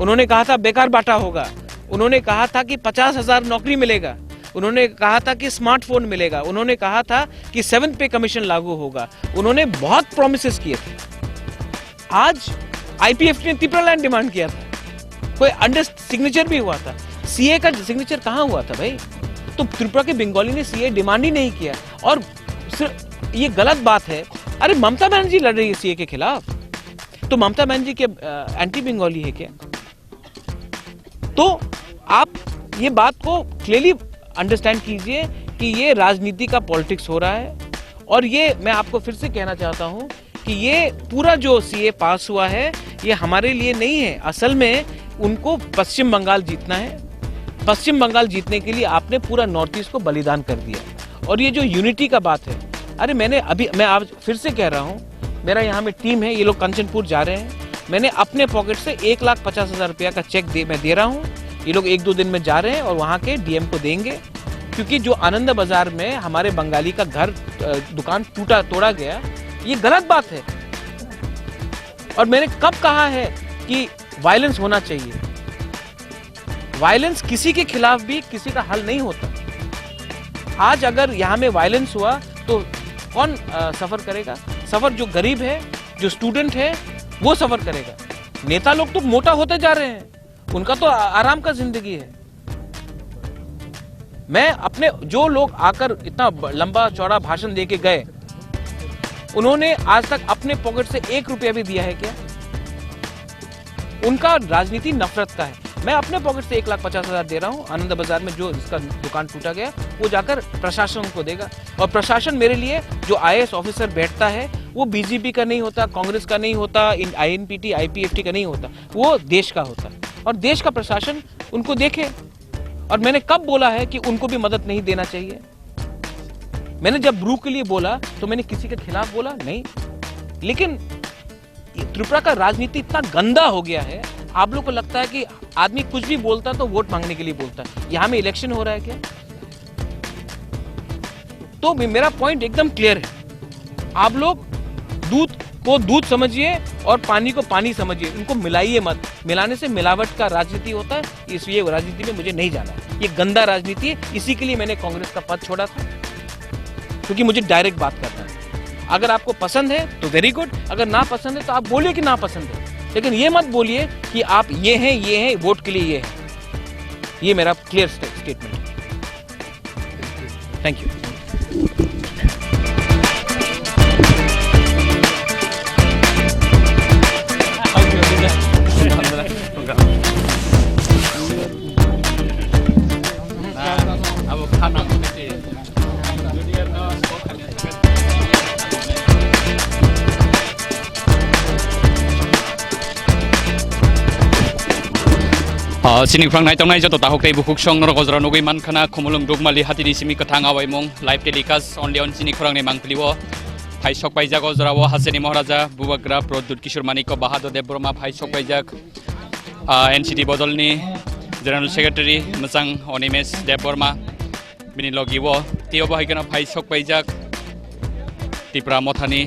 उन्होंने कहा था बेकार बाटा होगा, उन्होंने कहा था कि 50,000 नौकरी मिलेगा, उन्होंने कहा था कि स्मार्टफोन मिलेगा, उन्होंने कहा था कि 7th पे कमीशन लागू होगा, उन्होंने बहुत प्रॉमिसेस किए थे। आज आईपीएफटी ने त्रिपुरा लैंड डिमांड किया था, कोई अंडर सिग्नेचर भी हुआ था, सीए का सिग्नेचर कहां हुआ था भाई? तो त्रिपुरा के बंगाली ने सीए डिमांड ही नहीं किया। और ये गलत बात है। अरे ममता बनर्जी लड़ रही है सीए के खिलाफ, तो ममता बनर्जी के एंटी बंगाली है क्या? तो आप ये बात को क्लियरली अंडरस्टैंड कीजिए कि ये राजनीति का पॉलिटिक्स हो रहा है। और ये मैं आपको फिर से कहना चाहता हूं कि ये पूरा जो सीए पास हुआ है ये हमारे लिए नहीं है। असल में उनको पश्चिम बंगाल जीतना है। पश्चिम बंगाल जीतने के लिए आपने पूरा नॉर्थ ईस्ट को बलिदान कर दिया। और ये जो यूनिटी का बात है, अरे मैं आज फिर से कह रहा हूँ, मेरा यहाँ में टीम है, ये लोग कंचनपुर जा रहे हैं, मैंने अपने पॉकेट से 1,50,000 रुपया का चेक मैं दे रहा हूँ। ये लोग 1-2 दिन में जा रहे हैं और वहाँ के डीएम को देंगे, क्योंकि जो आनंद बाजार में हमारे बंगाली का घर दुकान तोड़ा गया, ये गलत बात है। और मैंने कब कहा है कि वायलेंस होना चाहिए? वायलेंस किसी के खिलाफ भी किसी का हल नहीं होता। आज अगर यहाँ में वायलेंस हुआ तो कौन सफर करेगा? सफर जो गरीब है जो स्टूडेंट है वो सफर करेगा। नेता लोग तो मोटा होते जा रहे हैं, उनका तो आराम का जिंदगी है। मैं अपने जो लोग आकर इतना लंबा चौड़ा भाषण देके गए, उन्होंने आज तक अपने पॉकेट से 1 रुपया भी दिया है क्या? उनका राजनीति नफरत का है। मैं अपने पॉकेट से 1,50,000 दे रहा हूं। आनंद बाजार में जो इसका दुकान टूटा गया वो जाकर प्रशासन को देगा, और प्रशासन मेरे लिए जो IAS ऑफिसर बैठता है वो बीजेपी का नहीं होता, कांग्रेस का नहीं होता, INPT IPFT का नहीं होता, वो देश का होता है। और देश का प्रशासन उनको देखे। और मैंने कब बोला है कि उनको भी मदद नहीं देना चाहिए? मैंने जब ब्रू के लिए बोला तो मैंने किसी के खिलाफ बोला नहीं, लेकिन त्रिपुरा का राजनीति इतना गंदा हो गया है। आप लोग को लगता है कि आदमी कुछ भी बोलता तो वोट मांगने के लिए बोलता है। यहां में इलेक्शन हो रहा है क्या? तो मेरा पॉइंट एकदम क्लियर है। आप लोग दूध को दूध समझिए और पानी को पानी समझिए, इनको मिलाइए मत। मिलाने से मिलावट का राजनीति होता है, इसलिए राजनीति में मुझे नहीं जाना है। ये गंदा राजनीति है, इसी के लिए मैंने कांग्रेस का पद छोड़ा था, क्योंकि मुझे डायरेक्ट बात करना है। अगर आपको पसंद है तो वेरी गुड, अगर ना पसंद है तो आप बोलिए कि ना पसंद है, लेकिन ये मत बोलिए कि आप ये हैं वोट के लिए ये है। ये मेरा क्लियर स्टेटमेंट है। Thank you. Siningprang tong nai joto tahok tei bukuk song nor gozra nugui man khana khumulung dugmali hatini simi kathang awai mong live telecast only on Siningprang ne mangpliwo phai sok paijak ojrawo Haseni Maharaja Bubagra Produt Kishore Maniko Bahadur Debroma phai sok paijak NCT Bodolni General Secretary Musang Onimes Deborma bini logiwo tio bahigana phai sok paijak Tripura Mothani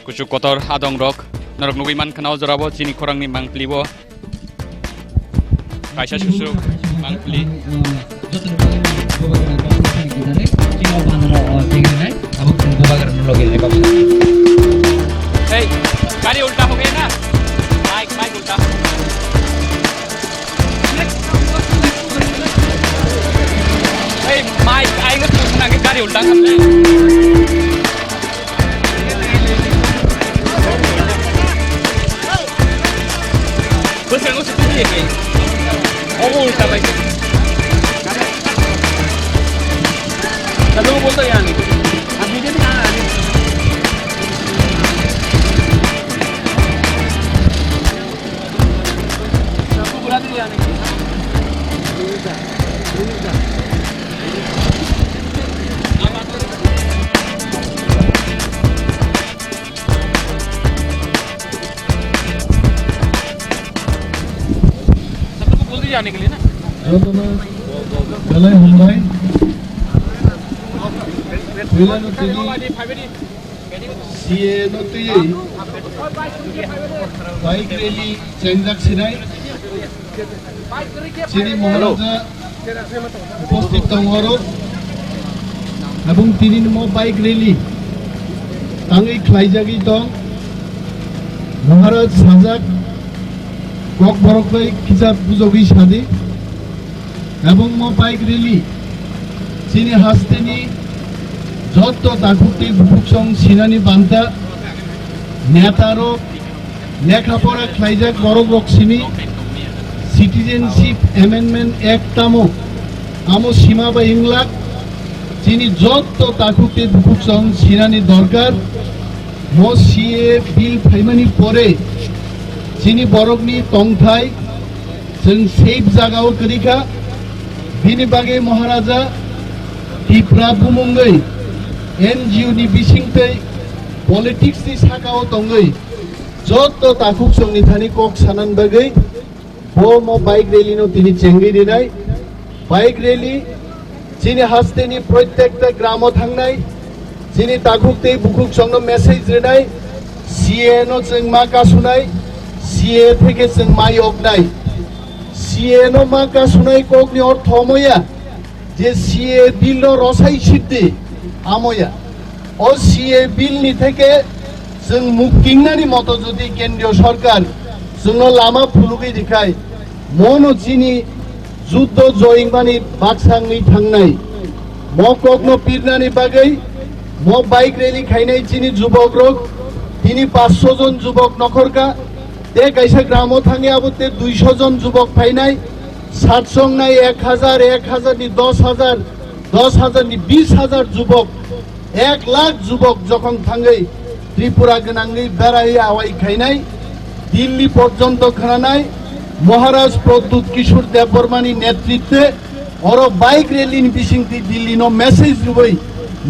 Kuchuk Kotor Adong Rok norok nugui man khana ojrawo Siningprang ni mangpliwo Kaisa susu mangpli. Hey, गाड़ी उल्टा हो गया ना? Mic उल्टा. Hey, mic आएगा तो सुना के गाड़ी उल्टा कर ले. बस रंगों से कुछ नहीं है. Oh, उल्टा भाई। चलो बोल दो यहाँ नहीं। अभी भी यहाँ आने। सबको बुला दीजिए आने के लिए। जाने के लिए ना चले हम भाई पहला notice CA notice bike rally चेंजक सिनाई चिनी महाराजा उपस्थित दंगरो एवं तिनि नमो बाइक रैली तांगै ख्लाइजागि दं महाराज साजाक Kok Borokai Kisar Pujogi Shadi Ebong Mo Bike Rally Sini Hasteni Joto Takuti Buksong Sinani Banta Netaro Nekhapora Klaijak Borok Roksimi Citizenship Amendment Act Tamo Amo Simaba Inglak Sini Joto Takuti Buksong Sinani Dorkar Mo CA Bill Faimani Pore Sini Borokni Tongthai जों safe जागाव करिखा बिनि बागै महाराजा Tripura बुमुंगै NGO नि बिसिंथै politics नि साकाव दंगै जत ताखुक संनि थानि कक सानान बागै बो मो bike rally no तिनि चेंगै दिनाय बाइक रैली जिनि हास्तेनि प्रत्येकटा ग्रामो थांनाय जिनि ताखुकतै बुकुक संनो मेसेज रेनाय CA नो जों मा कासुनाय CA থেকে जों माइ अगनाय CA नो मा कासुनाय ककनि अर्थ हमया जे CA बिल नो रसाय सिद्धि আময়া ও CA বিল নি থেকে जों मुक्तिंनानि मत जुदि केंद्रीय सरकार जोंनो लामा फुलुगै दिखाय मनो जिनि जुद्ध जयिंबानि बाक्सांनि थांनाय म कग्नो पिरनानि बागै म बाइक रैली खायनाय जिनि जुबक रक तिनि 500 जन जुबक नखरका ते कैसा ग्रामो थांगे आबते 200 जन जुबक फाइनाय 700 नाय 1000 1000 नि 10000 10000 नि 20000 जुबक 1 लाख जुबक जखन थांगै त्रिपुरा गनांगै बेराय आवाई खायनाय दिल्ली पर्यंत खानाय महाराज प्रद्युत किशोर देवबर्मानी नेतृत्वे और बाइक रैली बिसिंगति दिल्ली नो मेसेज रुबै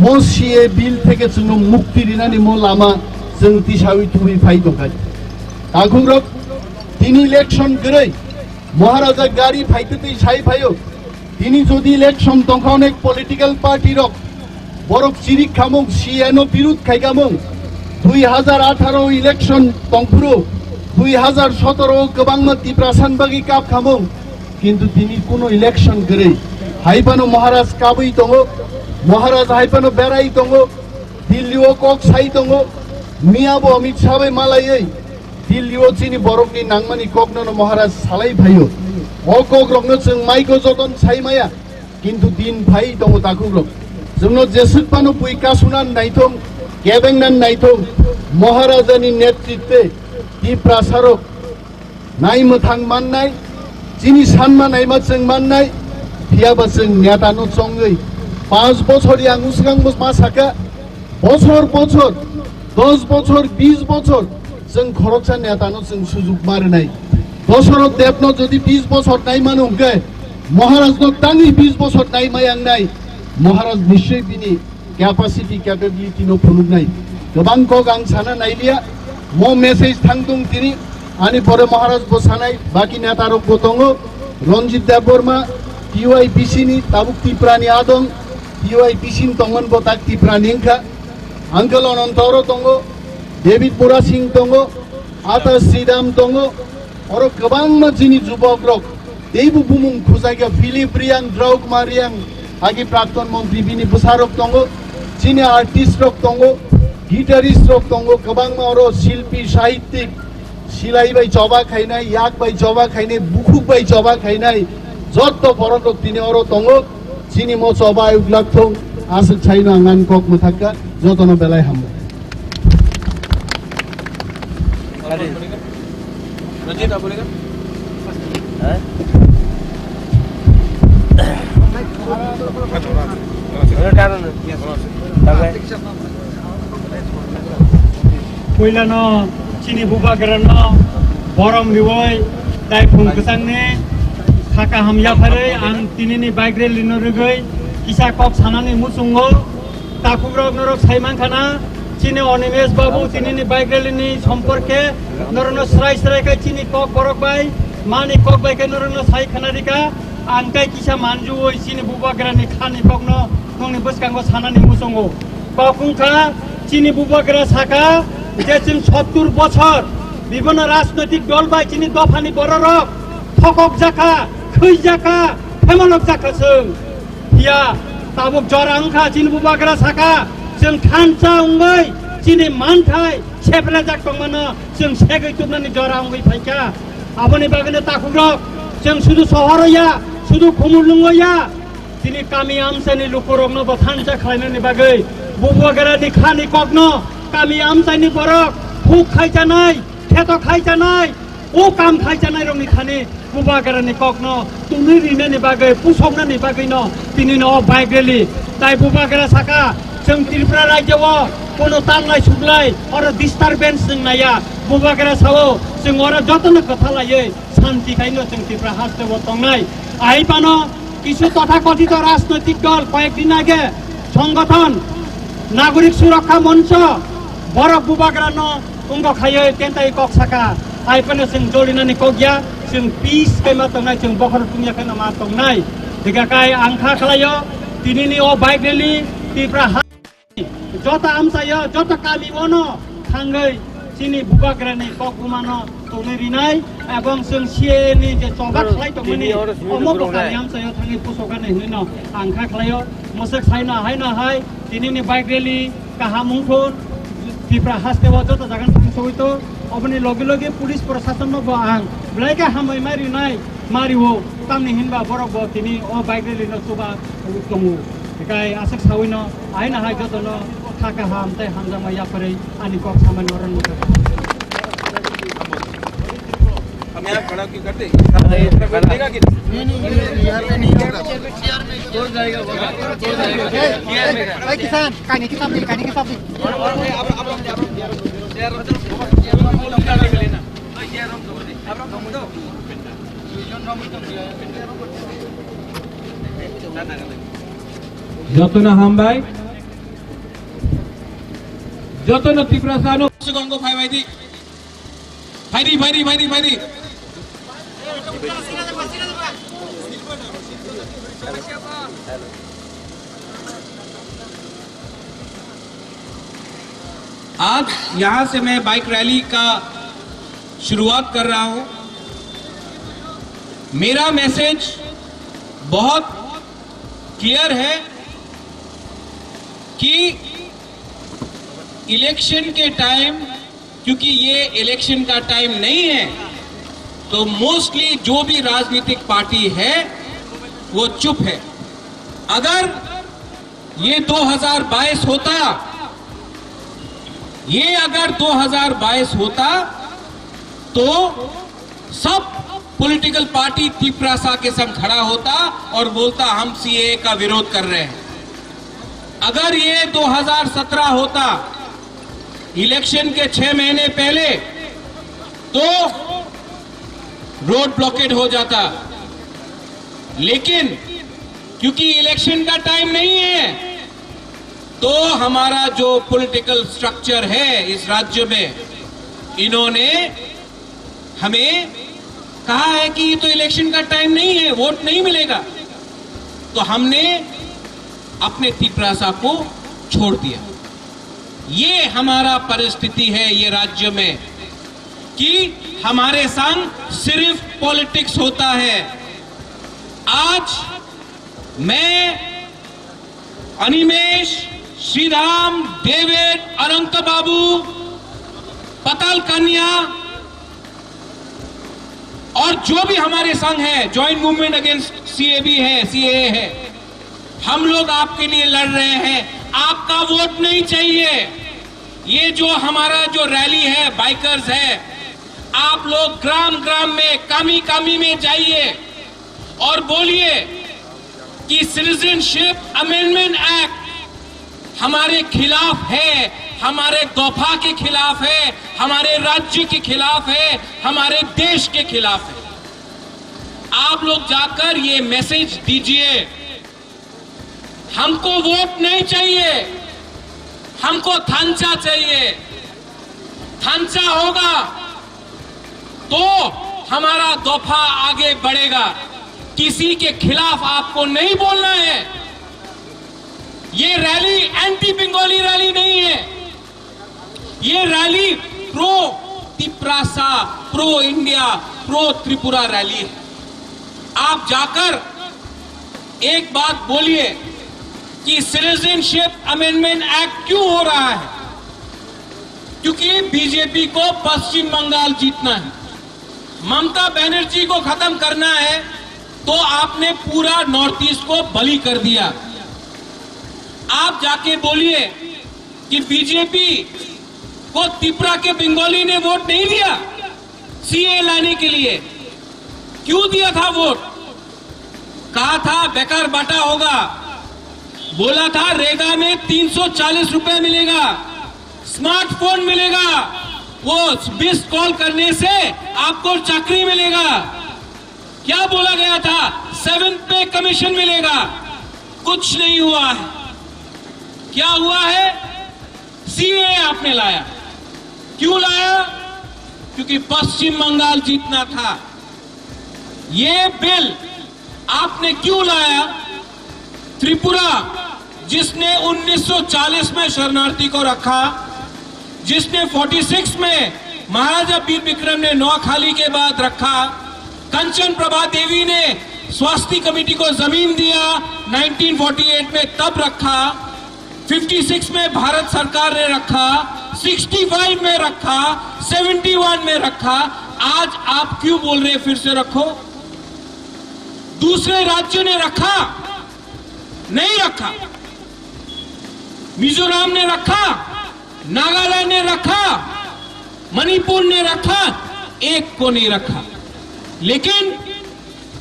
मो सीए बिल थेके जोंनो मुक्ति दिनानि मो लामा जों तिसावि थुबि फाइ दंखाय ताखुंरक तिनि इलेक्शन गरै महाराजा गाड़ी फाइते साइ फायो तिनि जदि इलेक्शन दंखा अनेक पलिटिकल पार्टी रक बरक चिरिक खामुक सीएनो बिरुद्ध खाइगामुक 2018 इलेक्शन दंफुरु 2017 गोबां तिप्रासान बागि काप खामुक किन्तु तिनि कोनो इलेक्शन गरै हाइबानो महाराज काबै दङ महाराज हाइबानो बेराय दङ दिल्लीओ कक साइ दङ मियाबो अमित शाहै मालायै दिल्लीओ चिनि बरकनि नांमानि ककनो महाराज सालाय फायो अ कक रकनो जों माइको जतन साइमाया किन्तु दिन फाइ दङ ताखुरक जोंनो जेसेबानो पुइका सुनान नायथं गेबेंनान नायथं महाराजानि नेतृत्वे तिप्रासारक नायमोथां माननाय जिनि सानमा नायमा जों माननाय फियाबा जों नेतानो चंगै 5 बछर यां उसिगां मा साका बछर बछर 10 बछर 20 बछर जों खरकसा नेतानो जों सुजुग मारनाय दशरथ देवनो जदि 20 बछर नायमानो हंके महाराजनो तांगि 20 बछर नायमायांनाय महाराज निश्चय बिनि कैपेसिटी कैपेबिलिटी नो फुलुगनाय गोबां कक आं साना नायलिया मो मेसेज थांदों तिनि आनि परे महाराज बसानाय बाकी नेतारक दङ रंजित देवबर्मा टीवाईपीसी नि ताबुक तिप्रानि आदं टीवाईपीसी दंगन बताक तिप्रानि इंखा अंकल अनंतर दङ डेविड बोरा सिंह दङ आता श्रीराम दङ और गोबां जिनि जुबक रक देबु बुमुं खुजाइगा फिलिप रियां द्रौक मारियां आगे प्राक्तन मंत्री बिनि बुसारक दङ जिनि आर्टिस्ट रक दङ गिटारिस्ट रक दङ गोबां और शिल्पी साहित्यिक सिलाई बाई जबा खाइनाय याक बाई जबा खाइनाय बुखुक बाई जबा खाइनाय जत्त बरक तिनि और दङ जिनि म जबा उग्लाक्थं आसक छैन आंगान कक मुथाक्का जतन बेलाय हाम रंजीत आप बोलेगा पहिला न चिनी बुबा गरन बरम रिवय दाइ फुंगसांने खाका हमया फरे आं तिनिनि बाइक रैली न रुगै किसा कक सानानि मुसुंगो ताकुब्रक नरक साइमान खाना चिनी अनिमेश बाबू तिनिनि बाइक रैलीनि सम्पर्के नरनो स्राय स्रायकै चिनी कक बरक बाइ मानि कक बाइकै नरनो साइ खानारिका आंकाय किसा मानजुवै चिनी बुबा गरानि खानि ककनो नंनि बसकांगो सानानि मुसुंगो ककुंखा चिनी बुबा गरा साका जेसिम 70 बछर विभिन्न राजनैतिक दल बाय चिनी दफानि बररक थकक जाखा खै जाखा फेमलक जाखा जों हिया ताबुक जरांखा चिनी बुबा गरा साका जों खानचा उंगै चिनी मानथाय सेब्रा जाकटंमानो जों सेगै तुबनानि जरा उंगै फाइका आबनि बागैनो ताकुब्रक जों सुदु सहरया सुदु खुमुलुंगया चिनी कामी आमसानि लुकुरकनो बथानचा खालायनानि बागै बुबा गरानि खानि ककनो कामी आमसानि बरक फुक खाइजानाय खेतो खाइजानाय ओ काम खाइजानाय रंनि खानि बुबा गरानि ककनो तुनि रिनानि बागै पुसकनानि बागै न तिनि न बाइक रैली ताइ बुबा गरा साका जों त्रिपुरा राज्यव कोनो तानलाय सुगलाय और डिस्टारबेंस जों नाया बुबा गरा सावो जों और जतन कथा लायै शान्ति खाइनो जों त्रिपुरा हास्तव तंनाय आइपानो किछु तथाकथित राजनैतिक दल कয়েকদিন आगे संगठन नागरिक सुरक्षा मंच बरक बुबाग्रान उंग खायै तेंताय कक साका आइपानो जों जलिनानि कगया जों पीस कैमा तंनाय जों बखर पुंया कैना मा तंनाय दिगाकाय आंखा खालायो तिनिनि अ बाइक रैली त्रिपुरा जत आमसायो जत कामी वनो थांगै चिनी बुबाग्रानि ककुमानो तंनिरिनाय एवं जों सिएनि जे जबा खालाय तंमोनि अमो बखानि आमसायो थांगै पुसकानि हिनो आंखा खालायो मसक साइना हायना हाय तिनिनि बाइक रैली काहामुंखुन त्रिपुरा हास्ते जो तो जागन सही तो अपने लगे लगे पुलिस प्रशासन में आं ब्लाइका हामै मारि नाय मारि वो तामनि हिनबा बरक बो तिनी ओ बाइक रेली न सुबा कमु काय आसक साविनो आइना हाय जतन थाका हाम तै हामजा मैया परै आनि कक सामान नरन मुख हम यहाँ खड़ा क्यों करते देगा कि नहीं यहाँ पे नहीं होगा छोड़ जाएगा भाई किसान कानी की सामने যতন হামবাই যতন ত্রিপুরা সানো সুগঙ্গ ফাইদি ফাইদি ফাইদি ফাইদি ফাইদি आज यहां से मैं बाइक रैली का शुरुआत कर रहा हूं। मेरा मैसेज बहुत क्लियर है कि इलेक्शन के टाइम, क्योंकि ये इलेक्शन का टाइम नहीं है, तो मोस्टली जो भी राजनीतिक पार्टी है वो चुप है। अगर ये 2022 होता, ये अगर 2022 होता तो सब पॉलिटिकल पार्टी त्रिपुरा के संग खड़ा होता और बोलता हम सीएए का विरोध कर रहे हैं। अगर ये 2017 होता, इलेक्शन के 6 महीने पहले, तो रोड ब्लॉकेड हो जाता। लेकिन क्योंकि इलेक्शन का टाइम नहीं है, तो हमारा जो पॉलिटिकल स्ट्रक्चर है इस राज्य में, इन्होंने हमें कहा है कि ये तो इलेक्शन का टाइम नहीं है, वोट नहीं मिलेगा। तो हमने अपने त्रिपुरा को छोड़ दिया। ये हमारा परिस्थिति है ये राज्य में कि हमारे संग सिर्फ पॉलिटिक्स होता है। आज मैं अनिमेश, श्रीराम, डेविड, अनंत बाबू, पतल कन्या और जो भी हमारे संग है, जॉइंट मूवमेंट अगेंस्ट सीएबी है, सीएए है, हम लोग आपके लिए लड़ रहे हैं। आपका वोट नहीं चाहिए। ये जो हमारा जो रैली है, बाइकर्स है, आप लोग ग्राम ग्राम में, कामी कामी में जाइए और बोलिए कि सिटीजनशिप अमेंडमेंट एक्ट हमारे खिलाफ है, हमारे दफा के खिलाफ है, हमारे राज्य के खिलाफ है, हमारे देश के खिलाफ है। आप लोग जाकर ये मैसेज दीजिए। हमको वोट नहीं चाहिए, हमको थांचा चाहिए। थांचा होगा तो हमारा दफा आगे बढ़ेगा। किसी के खिलाफ आपको नहीं बोलना है। ये रैली एंटी बंगाली रैली नहीं है, ये rally pro Tripura, pro India, pro Tripura rally है। आप जाकर एक बात बोलिए कि सिटीजनशिप अमेंडमेंट एक्ट क्यों हो रहा है? क्योंकि बीजेपी को पश्चिम बंगाल जीतना है, ममता बनर्जी को खत्म करना है, तो आपने पूरा नॉर्थ ईस्ट को बलि कर दिया। आप जाके बोलिए कि बीजेपी को त्रिपुरा के बंगाली ने वोट नहीं दिया सीए लाने के लिए। क्यों दिया था वोट? कहा था बेकार बांटा होगा, बोला था रेगा में 340 रुपए मिलेगा, स्मार्टफोन मिलेगा, वो 20 कॉल करने से आपको चाकरी मिलेगा। क्या बोला गया था? 7 पे कमीशन मिलेगा। कुछ नहीं हुआ है। क्या हुआ है? सीए आपने लाया। क्यों लाया? क्योंकि पश्चिम बंगाल जीतना था। ये बिल आपने क्यों लाया? त्रिपुरा जिसने 1940 में शरणार्थी को रखा, जिसने 46 में महाराजा वीर विक्रम ने नौखाली के बाद रखा, कंचन प्रभा देवी ने स्वास्थ्य कमेटी को जमीन दिया 1948 में, तब रखा। 56 में भारत सरकार ने रखा, 65 में रखा, 71 में रखा। आज आप क्यों बोल रहे हैं फिर से रखो? दूसरे राज्यों ने रखा नहीं रखा, मिजोरम ने रखा, नागालैंड ने रखा, मणिपुर ने रखा, एक को नहीं रखा। लेकिन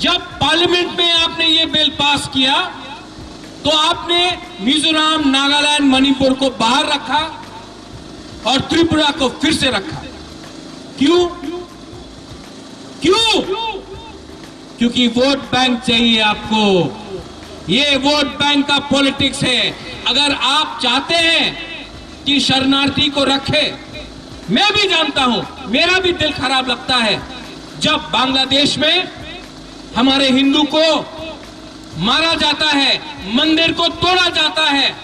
जब पार्लियामेंट में आपने ये बिल पास किया तो आपने मिजोरम, नागालैंड, मणिपुर को बाहर रखा और त्रिपुरा को फिर से रखा। क्यों? क्यों? क्योंकि वोट बैंक चाहिए आपको। ये वोट बैंक का पॉलिटिक्स है। अगर आप चाहते हैं कि शरणार्थी को रखे, मैं भी जानता हूं, मेरा भी दिल खराब लगता है जब बांग्लादेश में हमारे हिंदू को मारा जाता है, मंदिर को तोड़ा जाता है,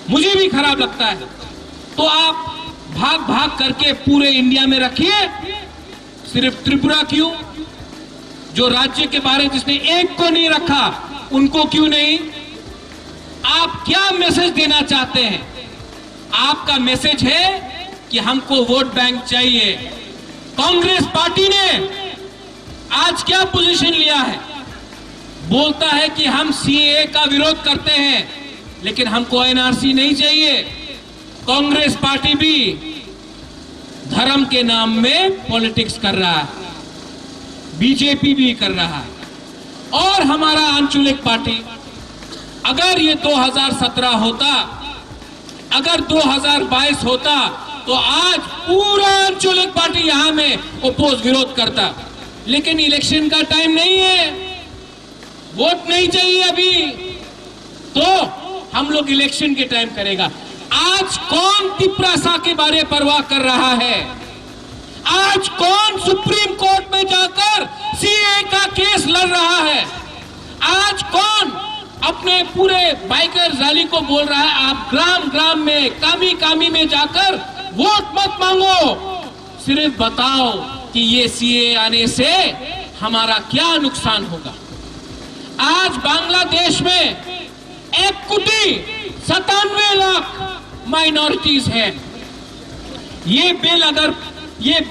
मुझे भी खराब लगता है। तो आप भाग भाग करके पूरे इंडिया में रखिए, सिर्फ त्रिपुरा क्यों? जो राज्य के बारे जिसने एक को नहीं रखा उनको क्यों नहीं? आप क्या मैसेज देना चाहते हैं? आपका मैसेज है कि हमको वोट बैंक चाहिए। कांग्रेस पार्टी ने आज क्या पोजीशन लिया है? बोलता है कि हम सीएए का विरोध करते हैं, लेकिन हमको एनआरसी नहीं चाहिए। कांग्रेस पार्टी भी धर्म के नाम में पॉलिटिक्स कर रहा है, बीजेपी भी कर रहा है, और हमारा आंचलिक पार्टी। अगर ये 2017 होता, अगर 2022 होता तो आज पूरा आंचलिक पार्टी यहां में ओपोज विरोध करता। लेकिन इलेक्शन का टाइम नहीं है, वोट नहीं चाहिए अभी, तो हम लोग इलेक्शन के टाइम करेगा। आज कौन तिपरासा के बारे परवाह कर रहा है? आज कौन सुप्रीम कोर्ट में जाकर सीए का केस लड़ रहा है? आज कौन अपने पूरे बाइकर रैली को बोल रहा है आप ग्राम ग्राम में, कामी कामी में जाकर वोट मत मांगो, सिर्फ बताओ कि ये सीए आने से हमारा क्या नुकसान होगा। आज बांग्लादेश में 1,97 लाख माइनॉरिटीज है। ये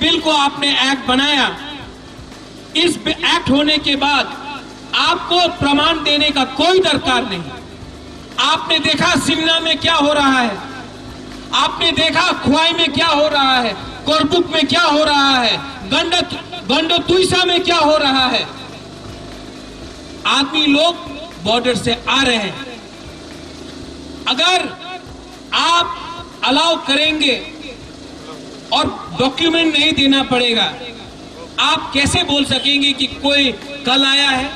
बिल को आपने एक्ट बनाया, इस एक्ट होने के बाद आपको प्रमाण देने का कोई दरकार नहीं। आपने देखा शिमला में क्या हो रहा है, आपने देखा खुआई में क्या हो रहा है, कोरबुक में क्या हो रहा है, गंडोतुइसा में क्या हो रहा है। आदमी लोग बॉर्डर से आ रहे हैं। अगर आप अलाउ करेंगे और डॉक्यूमेंट नहीं देना पड़ेगा, आप कैसे बोल सकेंगे कि कोई कल आया है,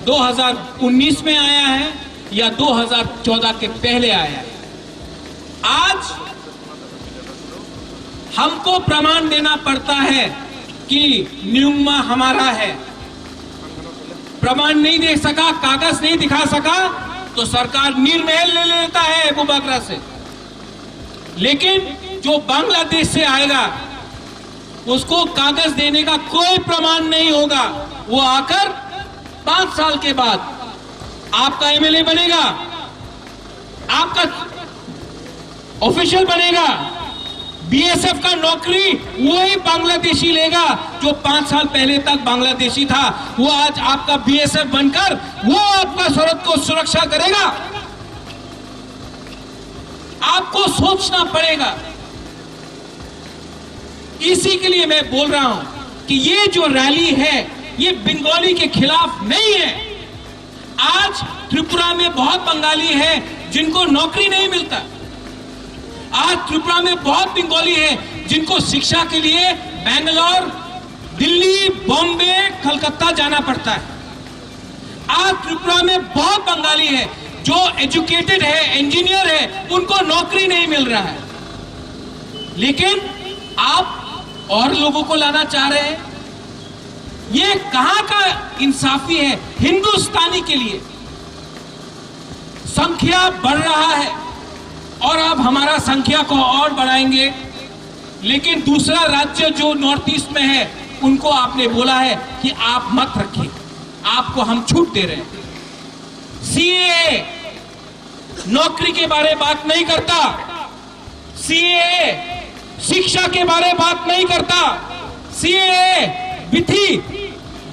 2019 में आया है या 2014 के पहले आया है? आज हमको प्रमाण देना पड़ता है कि न्यूमा हमारा है। प्रमाण नहीं दे सका, कागज नहीं दिखा सका, तो सरकार निर्महल ले लेता है अबू बकरा से। लेकिन जो बांग्लादेश से आएगा उसको कागज देने का कोई प्रमाण नहीं होगा। वो आकर 5 साल के बाद आपका एमएलए बनेगा, आपका ऑफिशियल बनेगा। बीएसएफ का नौकरी वही बांग्लादेशी लेगा जो 5 साल पहले तक बांग्लादेशी था। वो आज आपका बीएसएफ बनकर वो आपका सरहद को सुरक्षा करेगा। आपको सोचना पड़ेगा। इसी के लिए मैं बोल रहा हूं कि ये जो रैली है ये बंगाली के खिलाफ नहीं है। आज त्रिपुरा में बहुत बंगाली है जिनको नौकरी नहीं मिलता। आज त्रिपुरा में बहुत बंगाली है जिनको शिक्षा के लिए बेंगलोर, दिल्ली, बॉम्बे, कलकत्ता जाना पड़ता है। आज त्रिपुरा में बहुत बंगाली है जो एजुकेटेड है, इंजीनियर है, उनको नौकरी नहीं मिल रहा है। लेकिन आप और लोगों को लाना चाह रहे हैं। ये कहां का इंसाफी है हिंदुस्तानी के लिए? संख्या बढ़ रहा है और अब हमारा संख्या को और बढ़ाएंगे। लेकिन दूसरा राज्य जो नॉर्थ ईस्ट में है उनको आपने बोला है कि आप मत रखिए, आपको हम छूट दे रहे हैं। सीएए नौकरी के बारे बात नहीं करता, सीएए शिक्षा के बारे बात नहीं करता, सीएए विधि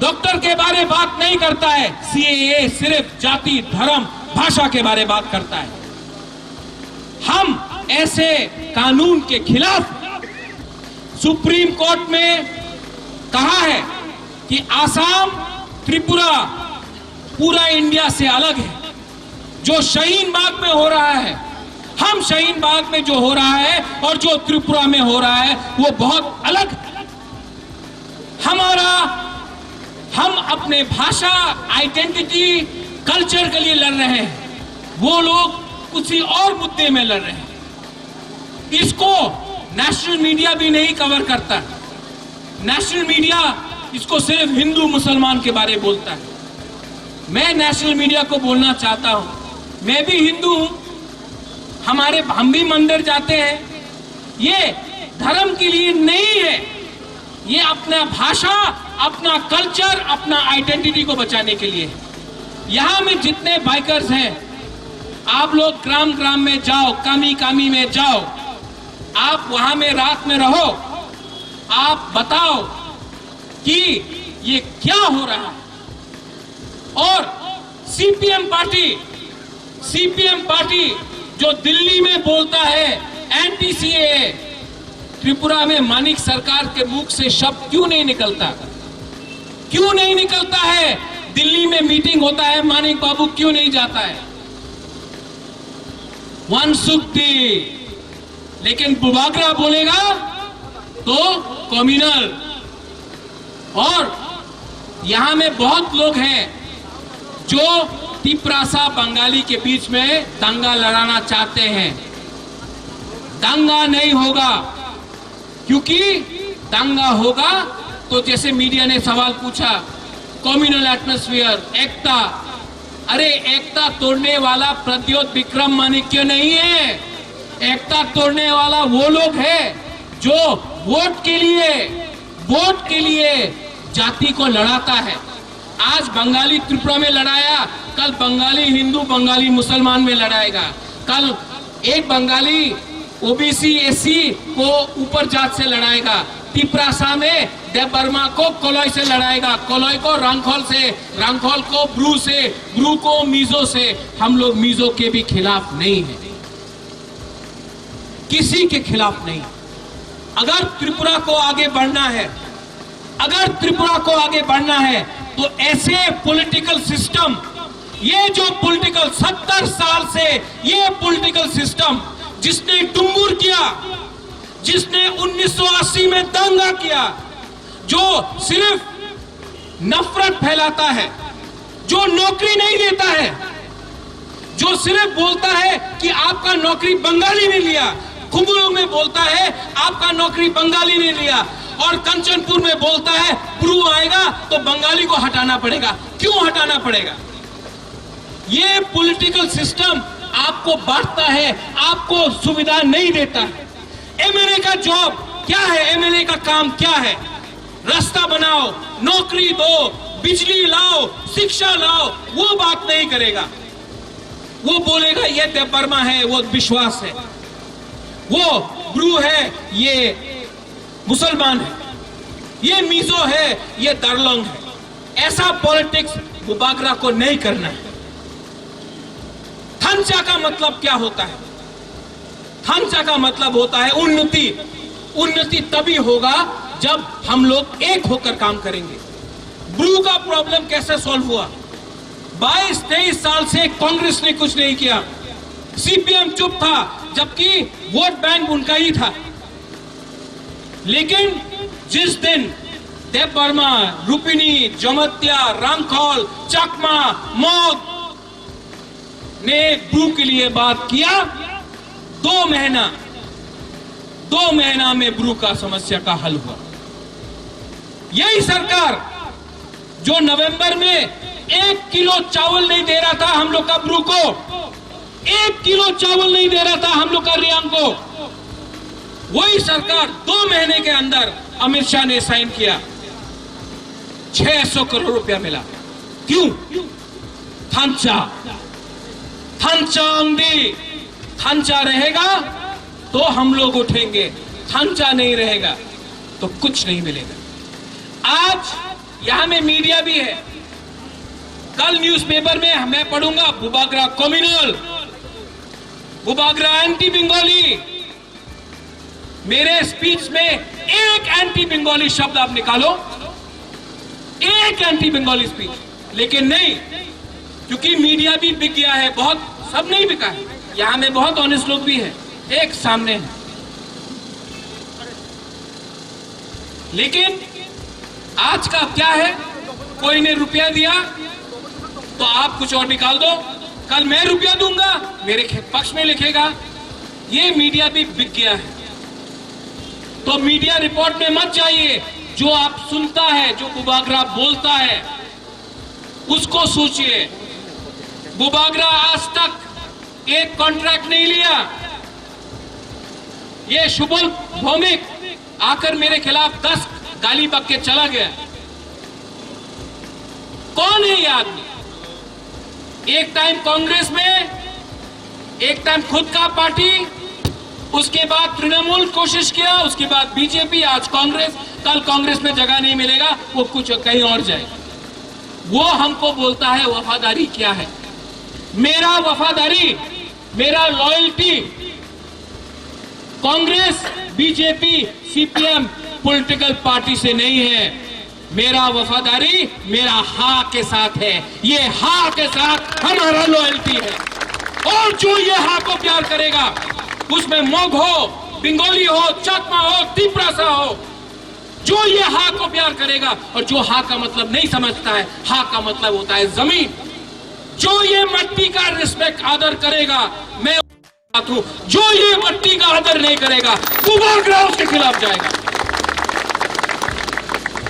डॉक्टर के बारे बात नहीं करता है, सीएए सिर्फ जाति धर्म भाषा के बारे बात करता है। हम ऐसे कानून के खिलाफ सुप्रीम कोर्ट में कहा है कि आसाम त्रिपुरा पूरा इंडिया से अलग है। जो शाहीन बाग में हो रहा है, हम शाहीन बाग में जो हो रहा है और जो त्रिपुरा में हो रहा है वो बहुत अलग है। हम अपने भाषा आइडेंटिटी कल्चर के लिए लड़ रहे हैं, वो लोग किसी और मुद्दे में लड़ रहे हैं। इसको नेशनल मीडिया भी नहीं कवर करता। नेशनल मीडिया इसको सिर्फ हिंदू मुसलमान के बारे में बोलता है। मैं नेशनल मीडिया को बोलना चाहता हूं, मैं भी हिंदू हूं, हम भी मंदिर जाते हैं। ये धर्म के लिए नहीं है, ये अपना भाषा, अपना कल्चर, अपना आइडेंटिटी को बचाने के लिए। यहां में जितने बाइकर्स हैं, आप लोग ग्राम ग्राम में जाओ, कामी कामी में जाओ, आप वहां में रात में रहो, आप बताओ कि ये क्या हो रहा है। और सीपीएम पार्टी जो दिल्ली में बोलता है एंटी सीएए, त्रिपुरा में मानिक सरकार के मुख से शब्द क्यों नहीं निकलता? क्यों नहीं निकलता है? दिल्ली में मीटिंग होता है, मानिक बाबू क्यों नहीं जाता है? वनसुक्ति, लेकिन बुबागरा बोलेगा तो कम्युनल। और यहां में बहुत लोग हैं जो तिपरासा बंगाली के बीच में दंगा लड़ाना चाहते हैं। दंगा नहीं होगा, क्योंकि दंगा होगा तो जैसे मीडिया ने सवाल पूछा, कम्युनल एटमॉस्फेयर, एकता। अरे एकता तोड़ने वाला प्रद्योत विक्रम माणिक्य नहीं है, एकता तोड़ने वाला वो लोग है जो वोट के लिए जाति को लड़ाता है। आज बंगाली त्रिपुरा में लड़ाया, कल बंगाली हिंदू बंगाली मुसलमान में लड़ाएगा, कल एक बंगाली ओबीसी एससी को ऊपर जात से लड़ाएगा, तिपरासा में देव वर्मा को कोलोई से लड़ाएगा, कोलोई को रंगखोल से, रंगखोल को ब्रू से, ब्रू को मीजो से। हम लोग मीजो के भी खिलाफ नहीं है, किसी के खिलाफ नहीं। अगर त्रिपुरा को आगे बढ़ना है, तो ऐसे पॉलिटिकल सिस्टम, ये जो पॉलिटिकल 70 साल से ये पॉलिटिकल सिस्टम जिसने टुम्बुर किया, जिसने 1980 में दंगा किया, जो सिर्फ नफरत फैलाता है, जो नौकरी नहीं देता है, जो सिर्फ बोलता है कि आपका नौकरी बंगाली ने लिया, कुंभलों में बोलता है आपका नौकरी बंगाली ने लिया, और कंचनपुर में बोलता है ब्रू आएगा तो बंगाली को हटाना पड़ेगा। क्यों हटाना पड़ेगा? ये पॉलिटिकल सिस्टम आपको बांटता है, आपको सुविधा नहीं देता है। एमएलए का जॉब क्या है? एमएलए का काम क्या है? रास्ता बनाओ, नौकरी दो, बिजली लाओ, शिक्षा लाओ, वो बात नहीं करेगा। वो बोलेगा ये देव वर्मा है, वो विश्वास है, वो ब्रू है, ये मुसलमान है, ये मीजो है, ये दरलोंग है। ऐसा पॉलिटिक्स बुबागरा को नहीं करना है। थंचा का मतलब क्या होता है? थंचा का मतलब होता है उन्नति। उन्नति तभी होगा जब हम लोग एक होकर काम करेंगे। ब्रू का प्रॉब्लम कैसे सॉल्व हुआ? 22-23 साल से कांग्रेस ने कुछ नहीं किया, सीपीएम चुप था, जबकि वोट बैंक उनका ही था। लेकिन जिस दिन देव वर्मा, रुपिनी, जमत्या, रंगखोल, चकमा, मौत ने ब्रू के लिए बात किया, 2 महीना में ब्रू का समस्या का हल हुआ। यही सरकार जो नवंबर में 1 किलो चावल नहीं दे रहा था हम लोग का ब्रू को, 1 किलो चावल नहीं दे रहा था हम लोग का रियांग को, वही सरकार 2 महीने के अंदर अमित शाह ने साइन किया, 600 करोड़ रुपया मिला। क्यों? थंचा। थांचा रहेगा तो हम लोग उठेंगे, थांचा नहीं रहेगा तो कुछ नहीं मिलेगा। आज यहां में मीडिया भी है। कल न्यूज़पेपर में मैं पढ़ूंगा बुबागरा कम्युनल, बुबागरा एंटी बंगाली। मेरे स्पीच में एक एंटी बंगाली शब्द आप निकालो, एक एंटी बंगाली स्पीच, लेकिन नहीं, क्योंकि मीडिया भी बिक गया है। बहुत, सब नहीं बिका है, यहां में बहुत ऑनेस्ट लोग भी है, एक सामने है। लेकिन आज का क्या है, कोई ने रुपया दिया तो आप कुछ और निकाल दो, कल मैं रुपया दूंगा मेरे पक्ष में लिखेगा। ये मीडिया भी बिक गया है। तो मीडिया रिपोर्ट में मत जाइए, जो आप सुनता है, जो बुबागरा बोलता है उसको सोचिए। बुबागरा आज तक एक कॉन्ट्रैक्ट नहीं लिया। ये शुभल भौमिक आकर मेरे खिलाफ 10 गाली बक के चला गया। कौन है ये आदमी? एक टाइम कांग्रेस में, एक टाइम खुद का पार्टी, उसके बाद तृणमूल कोशिश किया, उसके बाद बीजेपी, आज कांग्रेस। कल कांग्रेस में जगह नहीं मिलेगा, वो कुछ कहीं और जाएगा। वो हमको बोलता है वफादारी क्या है। मेरा वफादारी, मेरा loyalty Congress, BJP, CPM political party से नहीं है। मेरा वफादारी मेरा हा के साथ है। ये हा के साथ हमारा लॉयल्टी है। और जो ये हा को प्यार करेगा, उसमें मोग हो, बंगाली हो, चकमा हो, तिपरासा हो, जो ये हा को प्यार करेगा, और जो हा का मतलब नहीं समझता है, हा का मतलब होता है जमीन, जो ये मट्टी का रिस्पेक्ट आदर करेगा, मैं हूं, जो ये मट्टी का आदर नहीं करेगा बुबागरा उसके खिलाफ जाएगा।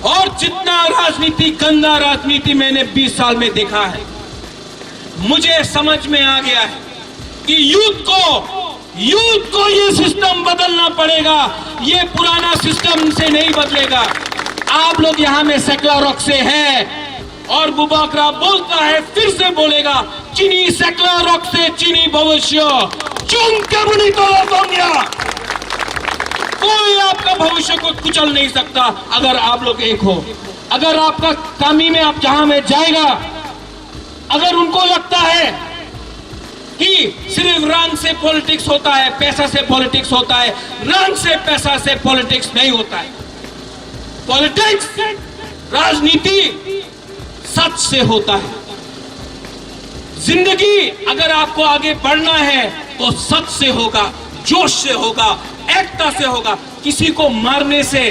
और जितना राजनीति, गंदा राजनीति मैंने 20 साल में देखा है, मुझे समझ में आ गया है कि यूथ को ये सिस्टम बदलना पड़ेगा। ये पुराना सिस्टम से नहीं बदलेगा। आप लोग यहां में सेक्युलर रॉक से हैं और बुबागरा बोलता है, फिर से बोलेगा, चीनी सेक्युलर रॉक से चीनी भविष्य चुन के बुनी तो कोई आपका भविष्य को कुचल नहीं सकता अगर आप लोग एक हो। अगर आपका कामी में आप जहां में जाएगा, अगर उनको लगता है कि सिर्फ रंग से पॉलिटिक्स होता है, पैसा से पॉलिटिक्स होता है, रंग से पैसा से पॉलिटिक्स नहीं होता है। पॉलिटिक्स, राजनीति सच से होता है। जिंदगी अगर आपको आगे बढ़ना है तो सच से होगा, जोश से होगा, एकता से होगा। किसी को मारने से,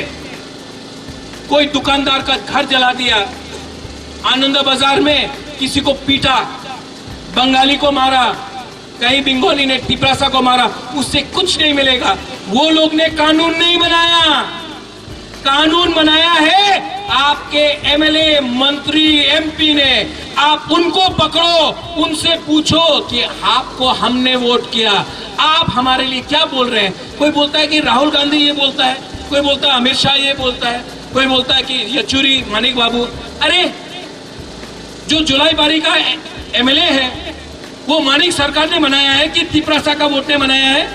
कोई दुकानदार का घर जला दिया, आनंद बाजार में किसी को पीटा, बंगाली को मारा, कहीं बंगाली ने टिपरासा को मारा, उससे कुछ नहीं मिलेगा। वो लोग ने कानून नहीं बनाया, कानून बनाया है आपके एमएलए, मंत्री, एमपी ने। आप उनको पकड़ो, उनसे पूछो कि आपको हमने वोट किया, आप हमारे लिए क्या बोल रहे हैं। कोई बोलता है कि राहुल गांधी ये बोलता है, कोई बोलता है अमित शाह ये बोलता है, कोई बोलता है कि येचुरी मानिक बाबू। अरे जो जुलाई बारी का एमएलए है वो मानिक सरकार ने बनाया है कि तिपरासा का वोट ने बनाया है?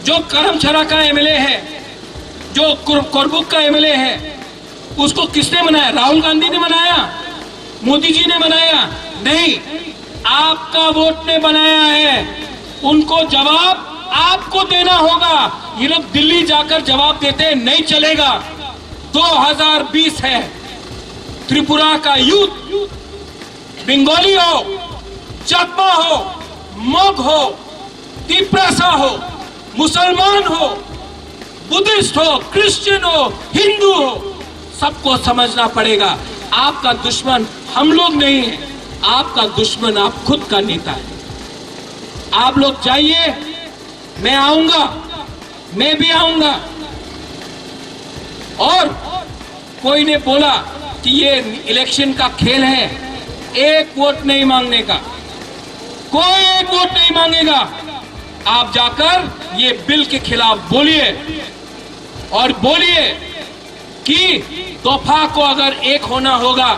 जो करमछरा का एमएलए है, जो कोरबुक का एमएलए है, उसको किसने बनाया? राहुल गांधी ने बनाया? मोदी जी ने बनाया? नहीं, आपका वोट ने बनाया है। उनको जवाब आपको देना होगा। ये लोग दिल्ली जाकर जवाब देते नहीं चलेगा। 2020 है, त्रिपुरा का यूथ, बंगाली हो, चकमा हो, मोग हो, तिपरासा हो, मुसलमान हो, बुद्धिस्ट हो, क्रिश्चियन हो, हिंदू हो, सबको समझना पड़ेगा। आपका दुश्मन हम लोग नहीं है, आपका दुश्मन आप खुद का नेता है। आप लोग जाइए, मैं आऊंगा, मैं भी आऊंगा। और कोई ने बोला कि ये इलेक्शन का खेल है, एक वोट नहीं मांगने का, कोई एक वोट नहीं मांगेगा। आप जाकर ये बिल के खिलाफ बोलिए और बोलिए कि तोहफा को अगर एक होना होगा।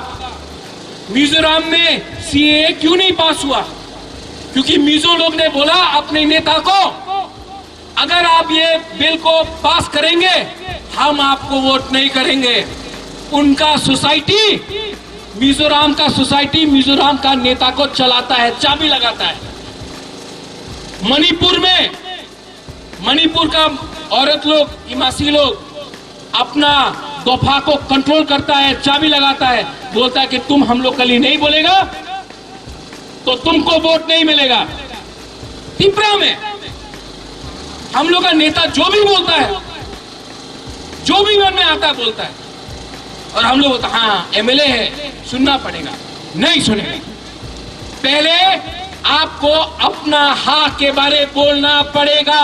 मिजोरम में सीएए क्यों नहीं पास हुआ? क्योंकि मिजो लोग ने बोला अपने नेता को, अगर आप ये बिल को पास करेंगे हम आपको वोट नहीं करेंगे। उनका सोसाइटी, मिजोरम का सोसाइटी मिजोरम का नेता को चलाता है, चाबी लगाता है। मणिपुर में, मणिपुर का औरत लोग, इमासी लोग अपना दोफा को कंट्रोल करता है, चाबी लगाता है, बोलता है कि तुम हम लोग के लिए नहीं बोलेगा तो तुमको वोट नहीं मिलेगा। त्रिपुरा में हम लोग का नेता जो भी बोलता है, जो भी मन में आता है बोलता है, और हम लोग बोलता हाँ एमएलए है सुनना पड़ेगा, नहीं सुनेगा। पहले आपको अपना हाँ के बारे बोलना पड़ेगा।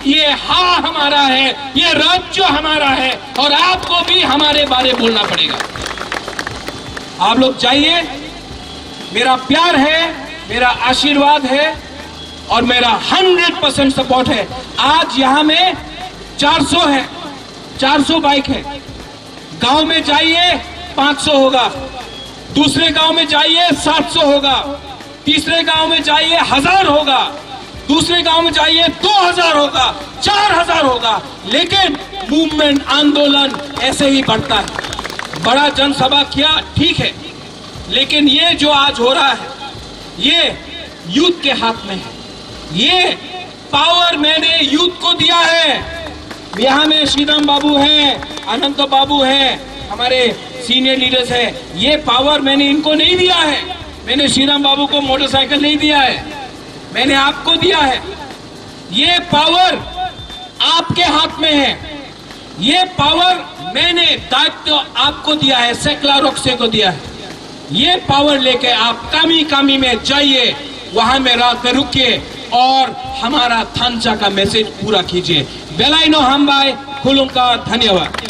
ये हाँ हमारा है, ये राज्य हमारा है, और आपको भी हमारे बारे बोलना पड़ेगा। आप लोग जाइए, मेरा प्यार है, मेरा आशीर्वाद है और मेरा 100% सपोर्ट है। आज यहां में 400 है, 400 बाइक है। गांव में जाइए 500 होगा, दूसरे गांव में जाइए 700 होगा, तीसरे गांव में जाइए 1000 होगा, दूसरे गांव में जाइए 2000 होगा, 4000 होगा। लेकिन मूवमेंट, आंदोलन ऐसे ही बढ़ता है। बड़ा जनसभा किया ठीक है, लेकिन ये जो आज हो रहा है ये यूथ के हाथ में है। ये पावर मैंने यूथ को दिया है। यहाँ में श्रीराम बाबू हैं, अनंत बाबू हैं, हमारे सीनियर लीडर्स हैं। ये पावर मैंने इनको नहीं दिया है। मैंने श्रीराम बाबू को मोटरसाइकिल नहीं दिया है, मैंने आपको दिया है। ये पावर आपके हाथ में है। ये पावर मैंने दायित्व आपको दिया है, सेकला रोक्से को दिया है। ये पावर लेके आप कामी कामी में जाइए, वहां में रात में रुकिए और हमारा थांचा का मैसेज पूरा कीजिए। बेलाइनो हम भाई खुलूं का धन्यवाद।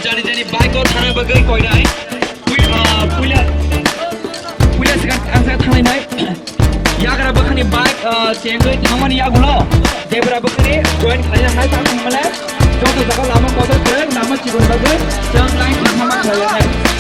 जानी जानी बाइक और थाना बगै कोई नहीं पुलिया पुलिया से थाने नहीं यागरा बखनी बाइक चेंगे थामन यागुलो देबरा बखनी जॉइन खाली है ता हमला जो तो जगह लामा कोदर करे नाम चिगोन बगै जंग लाइन थामा खाया है।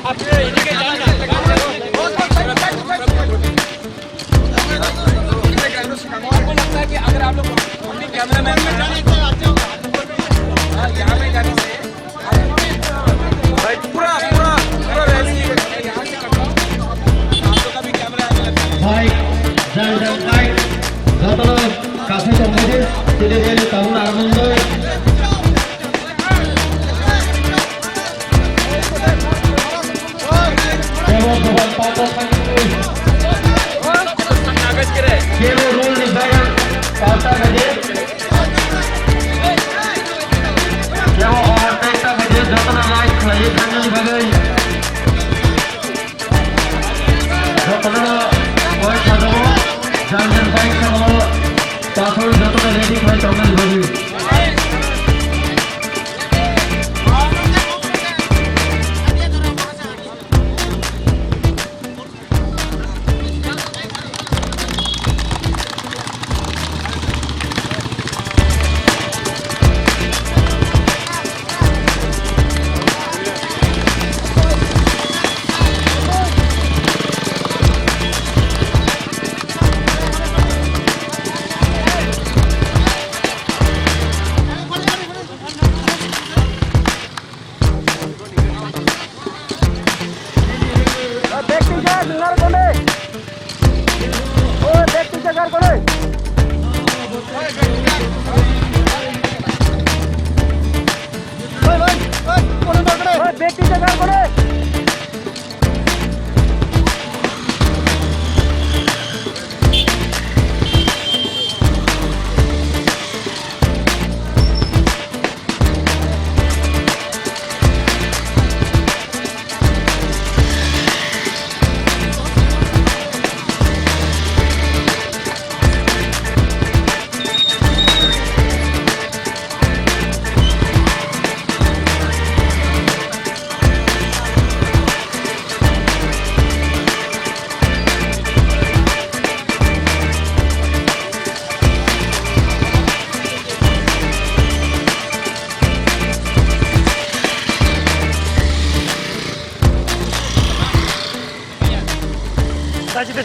আপনারা baik dan baik যতটা কাছে সম্পদে তিনি রেলে তখন আনন্দ এবং ভগবান পাতা কেবল রোল নির্ধারণ পাতা বাজে এবং অর্ধেকটা বাজে যতটা লাইট লাগে ফাইনালি ভাবে যতটা ওই সাজাবো জানবেন বাইক সাজাবো তারপর যতটা রেডি হয় তখন ভাবি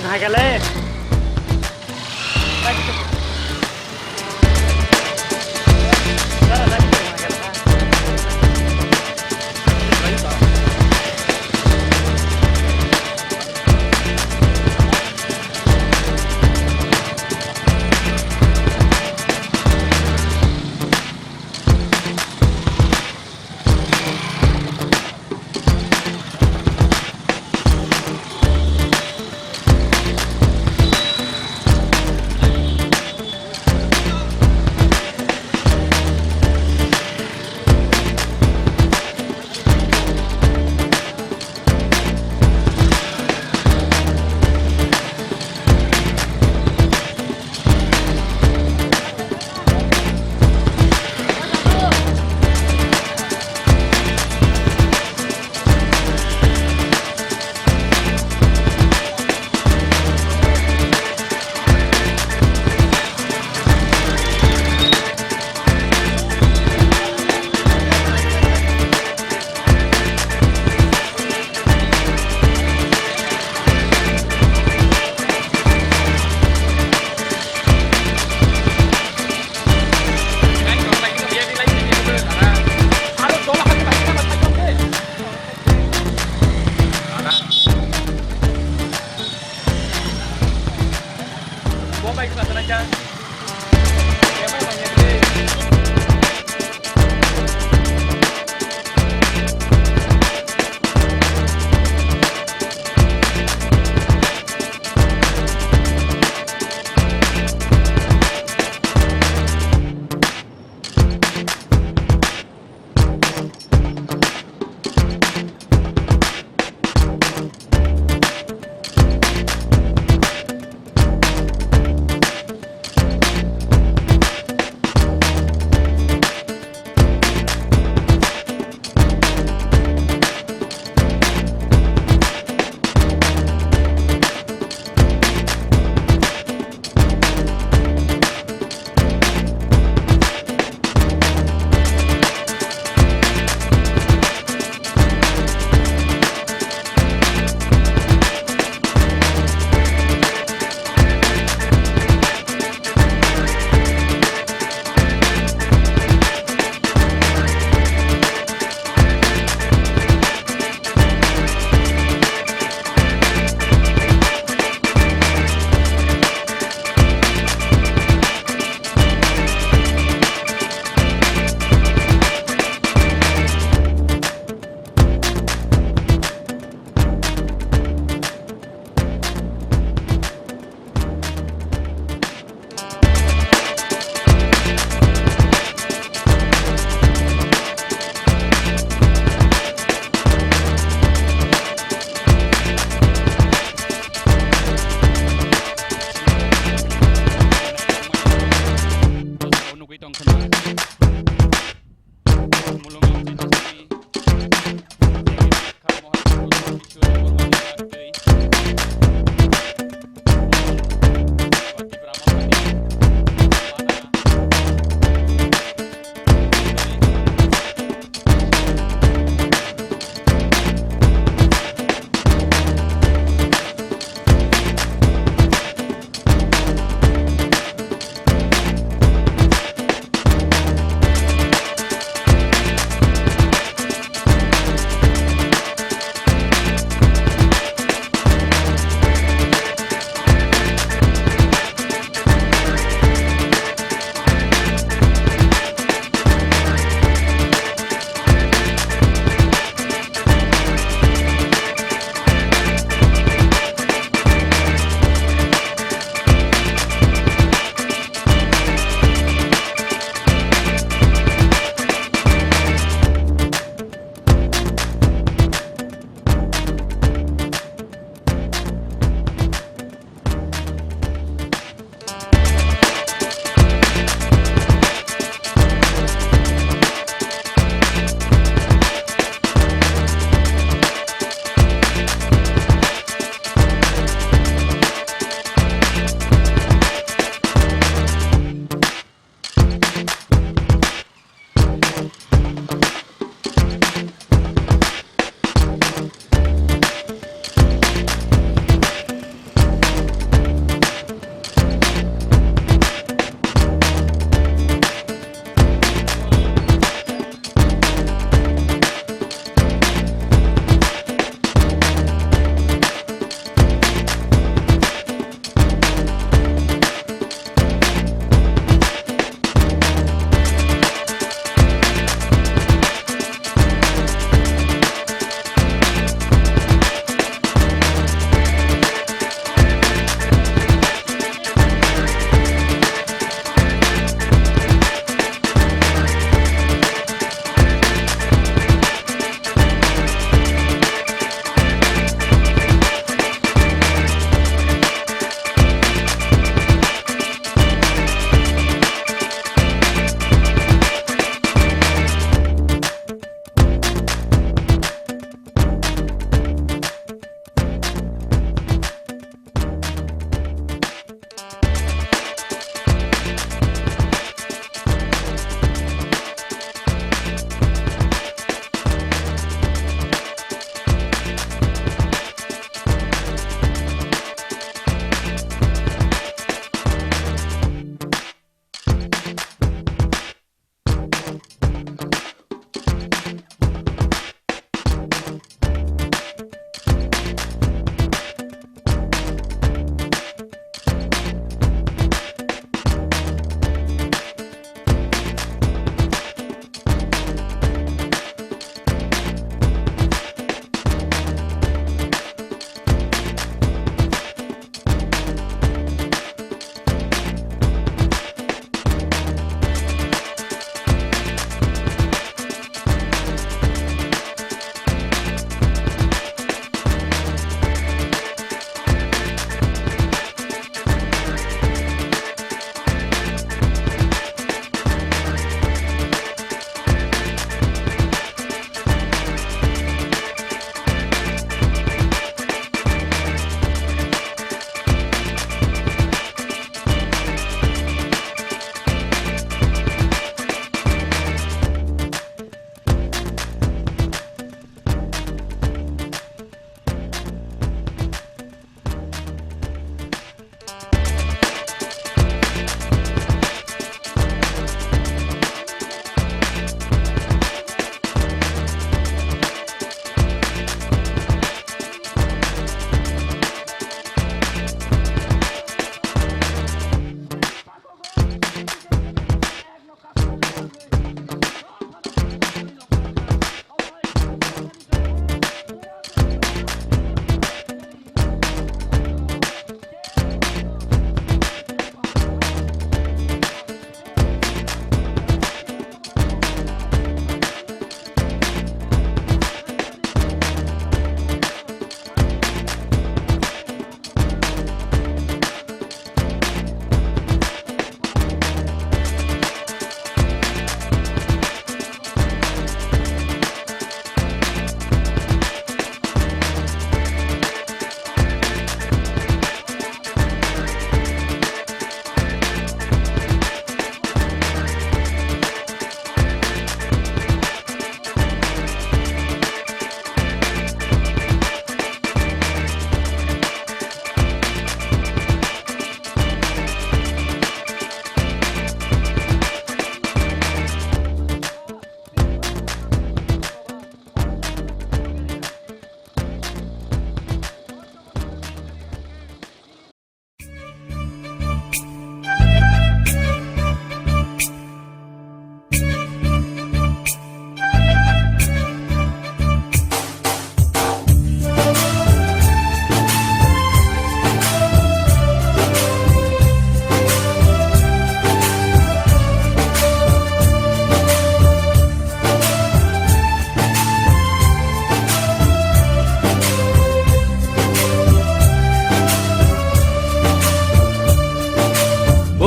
না গেলে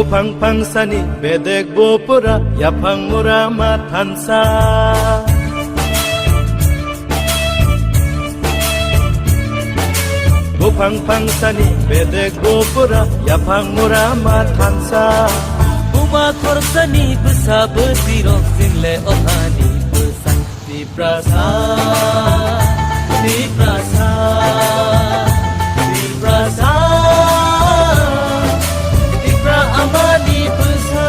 Bupang-pangsani bedek bopura yapang murama tansa Bupang-pangsani bedek bopura yapang murama tansa Uma korsani besa betirok sinle ohani besan di prasa di prasa di prasa di pra amani besa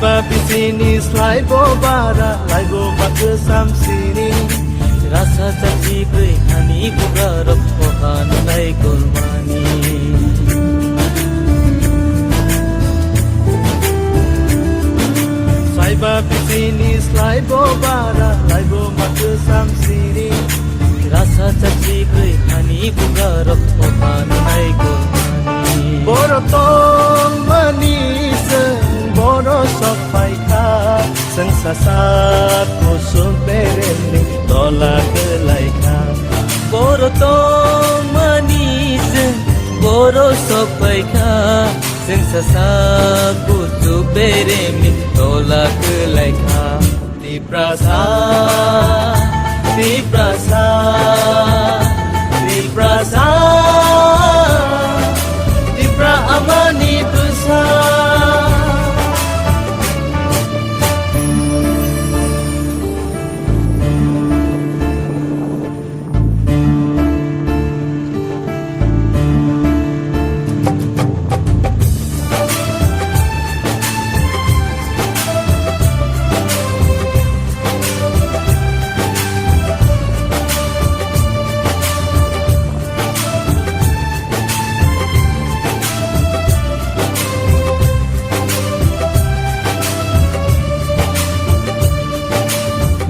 Babi sini slai bobara lai go bak sam sini rasa caci goi hani bugarok pohan lai golmani Sai babi sini slai bobara lai go bak sam sini rasa caci goi hani bugarok pohan lai golmani Borotong manis Boro sopai ka Sang sasat Musuh bereni Tolak kelai ka Borotong manis Boro sopai ka Sang sasat Musuh bereni Tolak kelai ka Di prasa Di prasa Di prasa Di pra amani besar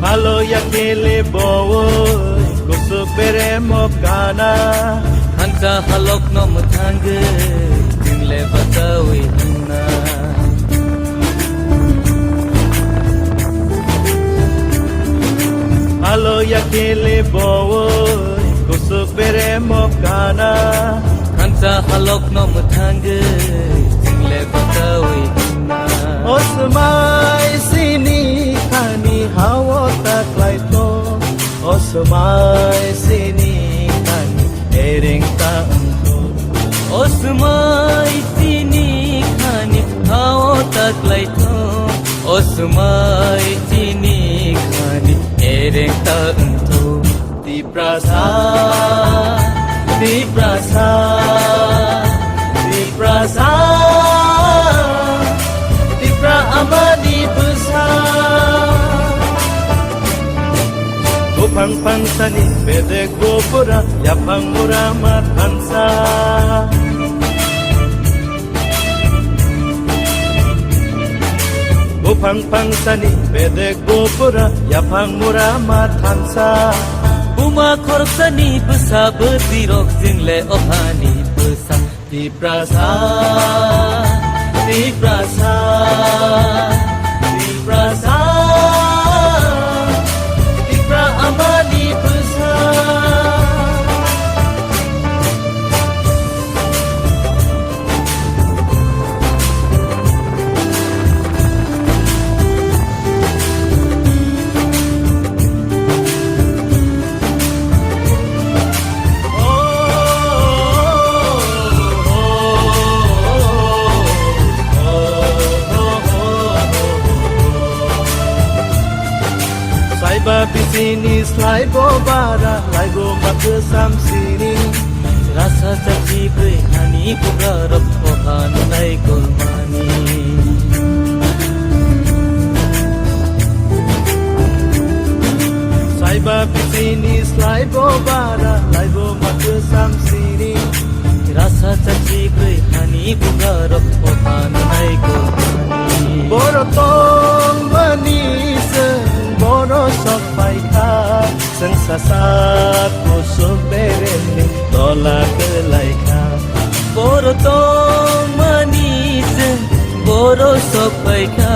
Malo ya kele bowo Kusuk beremo kana Hanta halok no matangge Dinle batawi hana Malo ya kele bowo Kusuk beremo kana Hanta halok no matangge Dinle batawi hana Osmai sini kani hawa taklai to Osmai sini kani ering taangko Osmai sini khani hao taklai tho Osmai sini khani ereng tantho Di prasa Di prasa Di prasa Di pra amani besar Bupang-pangsani bedek bopura yapang murama tansa Bupang-pangsani bedek bopura yapang murama tansa Uma korsani besa betirok single ohani besa Di prasa Di prasa Di prasa Di pra amani besar Babi sini slai bobara lai go bak sam sini rasa caci goi hani bugarok pohan lai golmani Sai babi sini slai bobara lai go bak sam sini rasa caci goi hani bugarok pohan lai golmani Borotong manis borosok paika Seng sasak kusuk bereni tolak kelaika Borotong manis borosok paika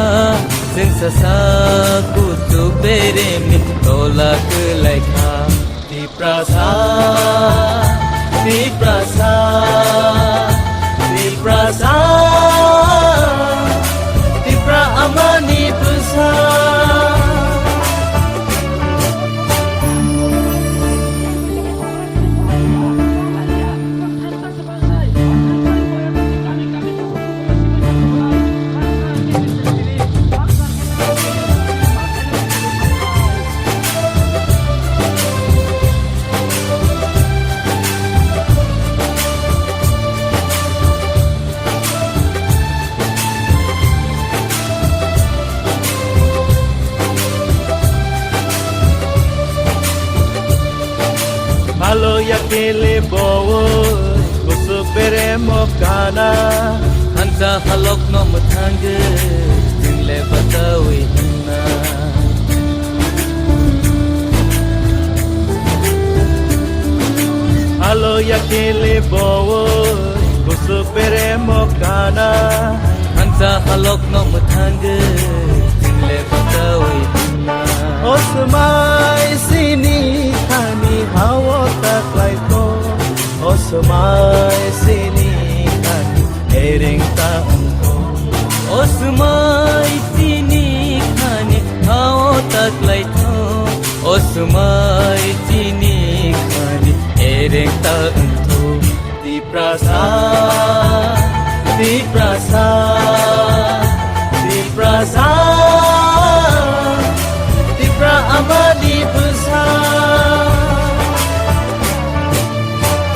Seng sasaku tu beremi tolak kelaika Di prasa Di prasa Di prasa Di pra amani besar Halo ya kele bowo kusuk bere mokana Hansa halok no matangge Jingle batawi hinna Halo ya kele bowo kusuk bere mokana Hansa halok no matangge Jingle batawi hinna Osmai sini kami hawa tak laito Osmai sini kami ering tak engko Osmai sini khane hao tak laito Osmai sini khane ereng ta untu Di prasa Di prasa Di prasa Di pra amani besar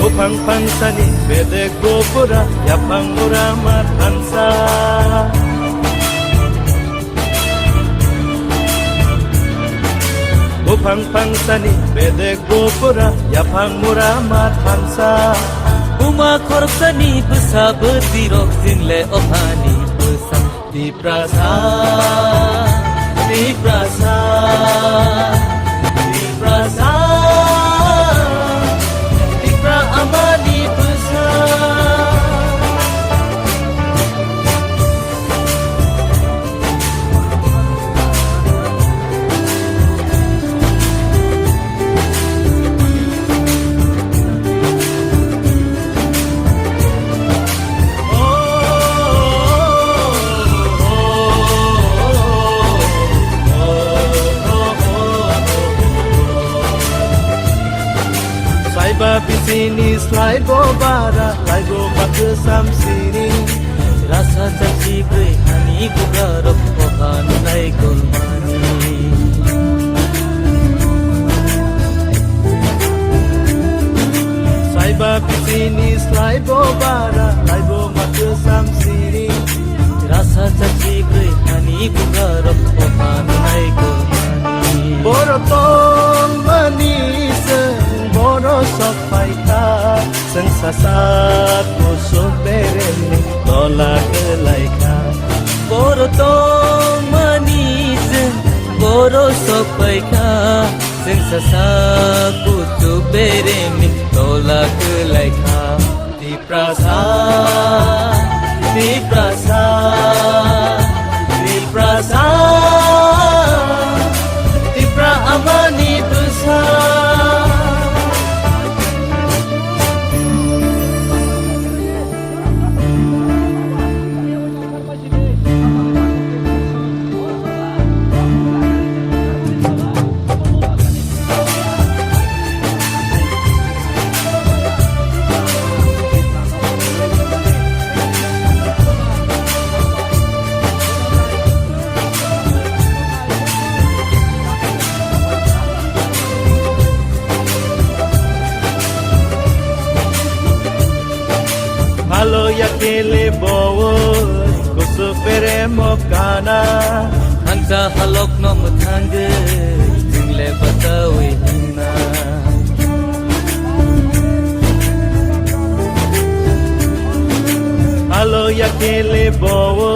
Gopang pansani bede gopura Yapang muramat hansa Gopang pansani bede gopura Yapang muramat hansa Uma korsani besa berdirok jingle opani besa Di prasa Di prasa Di prasa Di pra amani besar Babi sini slide bobara Laigo pakai samsini Rasa caci hani bugarok pohan nai golmani Sai babi sini slide bobara Laigo pakai samsini Rasa caci hani bugarok pohan nai golmani Borotong manis borosok paika Seng sasak kusuk bereni tolak kelaika Borotong manis borosok paika Seng sasaku tu beremi tolak kelaika Di prasa Di prasa Di prasa Di pra amani besar Halo ya kele bowo kusuk bere mokana Hansa halok no matangge Jingle batawi hinna Halo ya kele bowo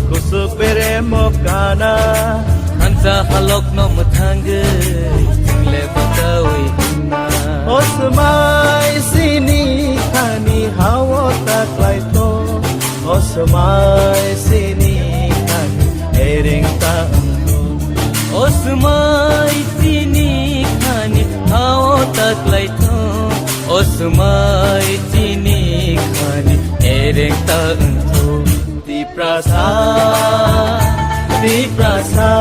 kusuk bere kana Hansa halok no matangge Jingle batawi hina Osmai sini kani hawa tak laito Osmai sini kani ering ta Osmai sini khani hao tak lai tho Osmai sini khani ereng ta tho Di prasa Di prasa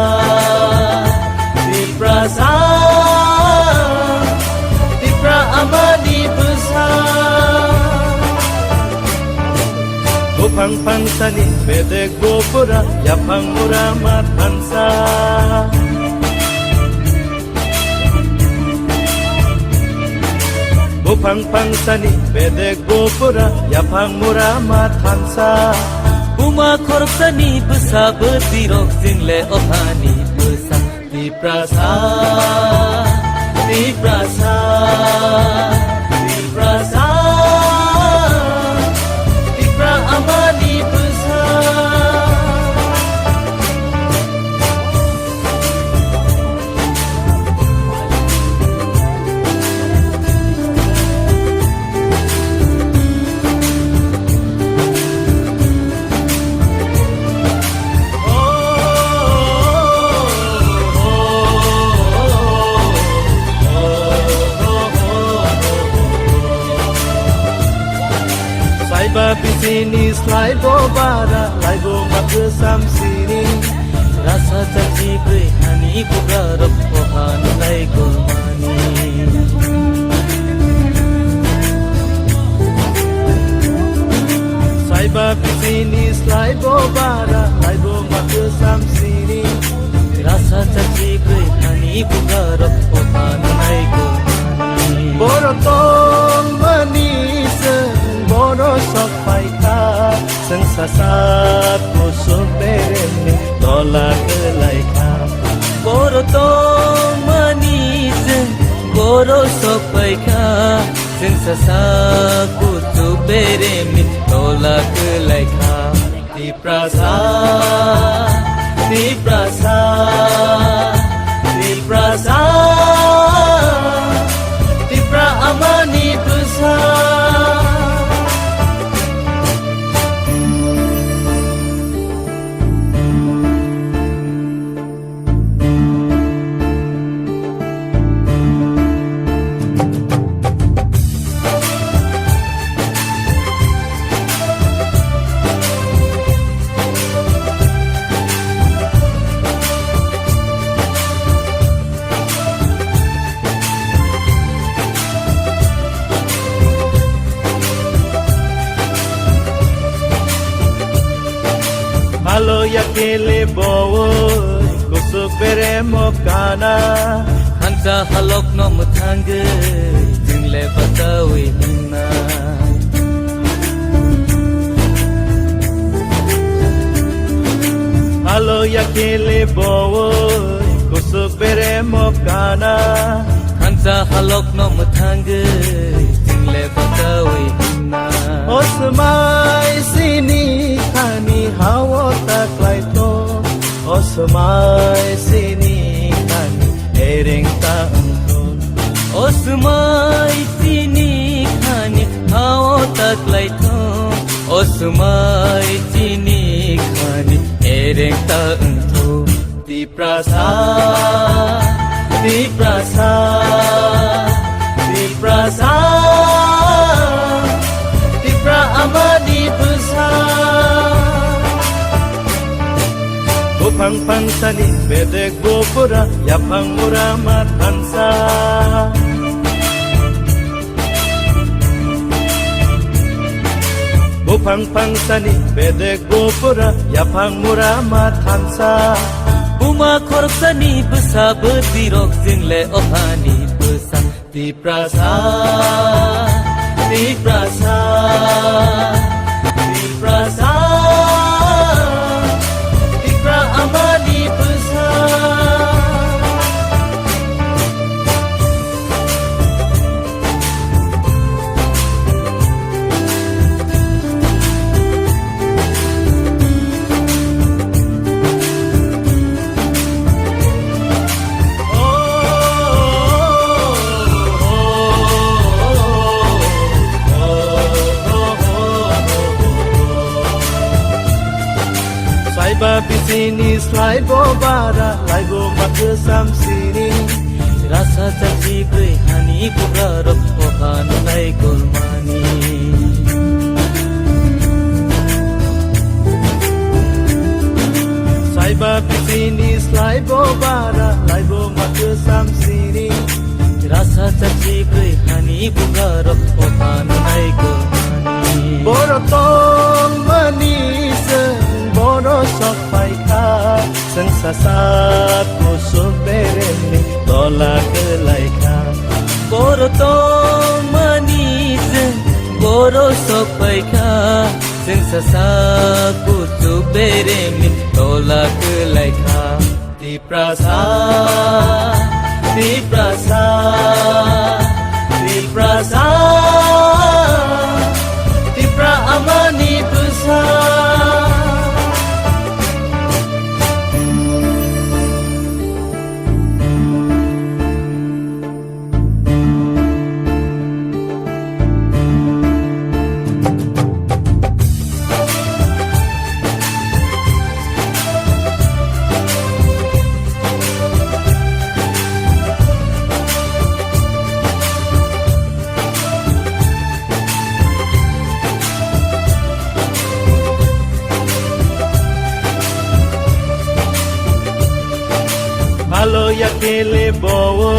Di prasa Di pra amani besar Gopang pansani bedek gopura Yapang muramat pansa Gopang pansani bedek gopura Yapang muramat pansa Uma korpsani besa bertirok jingle ohani besa Di prasa Di prasa Di prasa Di pra amani besar Bapi sini slide bara laibo matu sam sini Rasa caci gui hani bugarap ohan lai gulmani Sai bapi sini slide bara laibo matu sam sini Rasa caci gui hani bugarap ohan lai gulmani Borotong manis Boro sampai ka Sengsasat musuh bereni Tolak kelai ka Borotong manis Boro sopai ka Sensasa kutu beremi Tolak kelai ka Di prasa Di prasa Di prasa Di pra amani besar Halo ya kele bowo kusuk bere mokana Hansa halok no matangge Jingle batawi hina Halo ya kele bowo kusuk bere mokana Hansa halok no matangge Jingle batawi hina Osmai sini kani hawa tak laito Osmai sini kani ering ta Osmai sini khani hao tak lai tho Osmai sini khani ereng ta tho Di prasa Di prasa Di prasa Di pra amani besar Gopang pansani bedek gopura Yapang muramat pansa Gopang pansani bedek gopura Yapang muramat pansa Uma korpsani besa bertirok jingle ohani besa Di prasa Di prasa Di prasa Di pra amani besar sini slaibo bara laibo matu sam sini rasa cacigui hani pugarok ohan nai gormani saiba sini slaibo bara laibo matu sam sini rasa cacigui hani pugarok ohan nai gormani borotong manis boro sopai ka sang sasat kusuk bereni tolak laika boro manis boro sopai ka sing sasa kutu beremi tolak laika di prasa di prasa di prasa di pra amani besar Halo ya kele bowo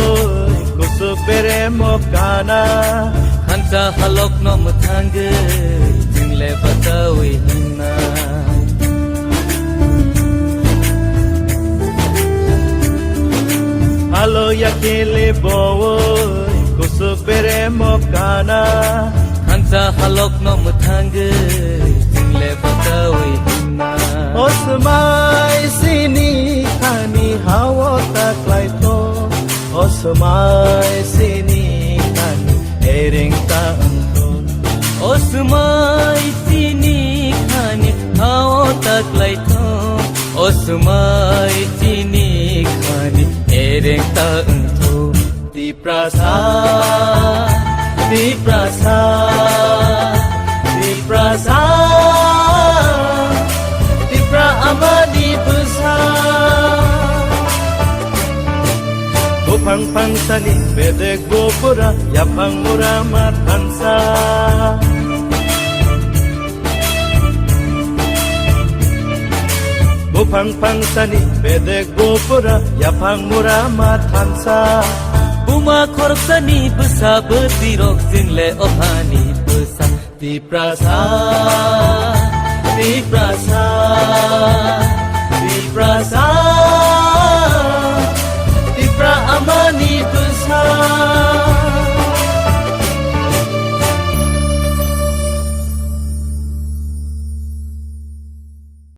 kusuk bere mokana hansa halok no muthang jingle batawi hinna Halo ya kele bowo kusuk bere mokana hansa halok no muthang jingle batawi hinna Osmai sini kani hawa taklai to Osmai sini kani ering ta anto osmai sini khani hao taklai tho osmai sini khani ereng ta untho di prasa di prasa di prasa di pra amani besar Gopang pangsani bedek gopura yapang muramat hansa Gopang pangsani bedek gopura yapang muramat hansa Buma khorsani besa berdirok jingle ohani besa di prasa di prasa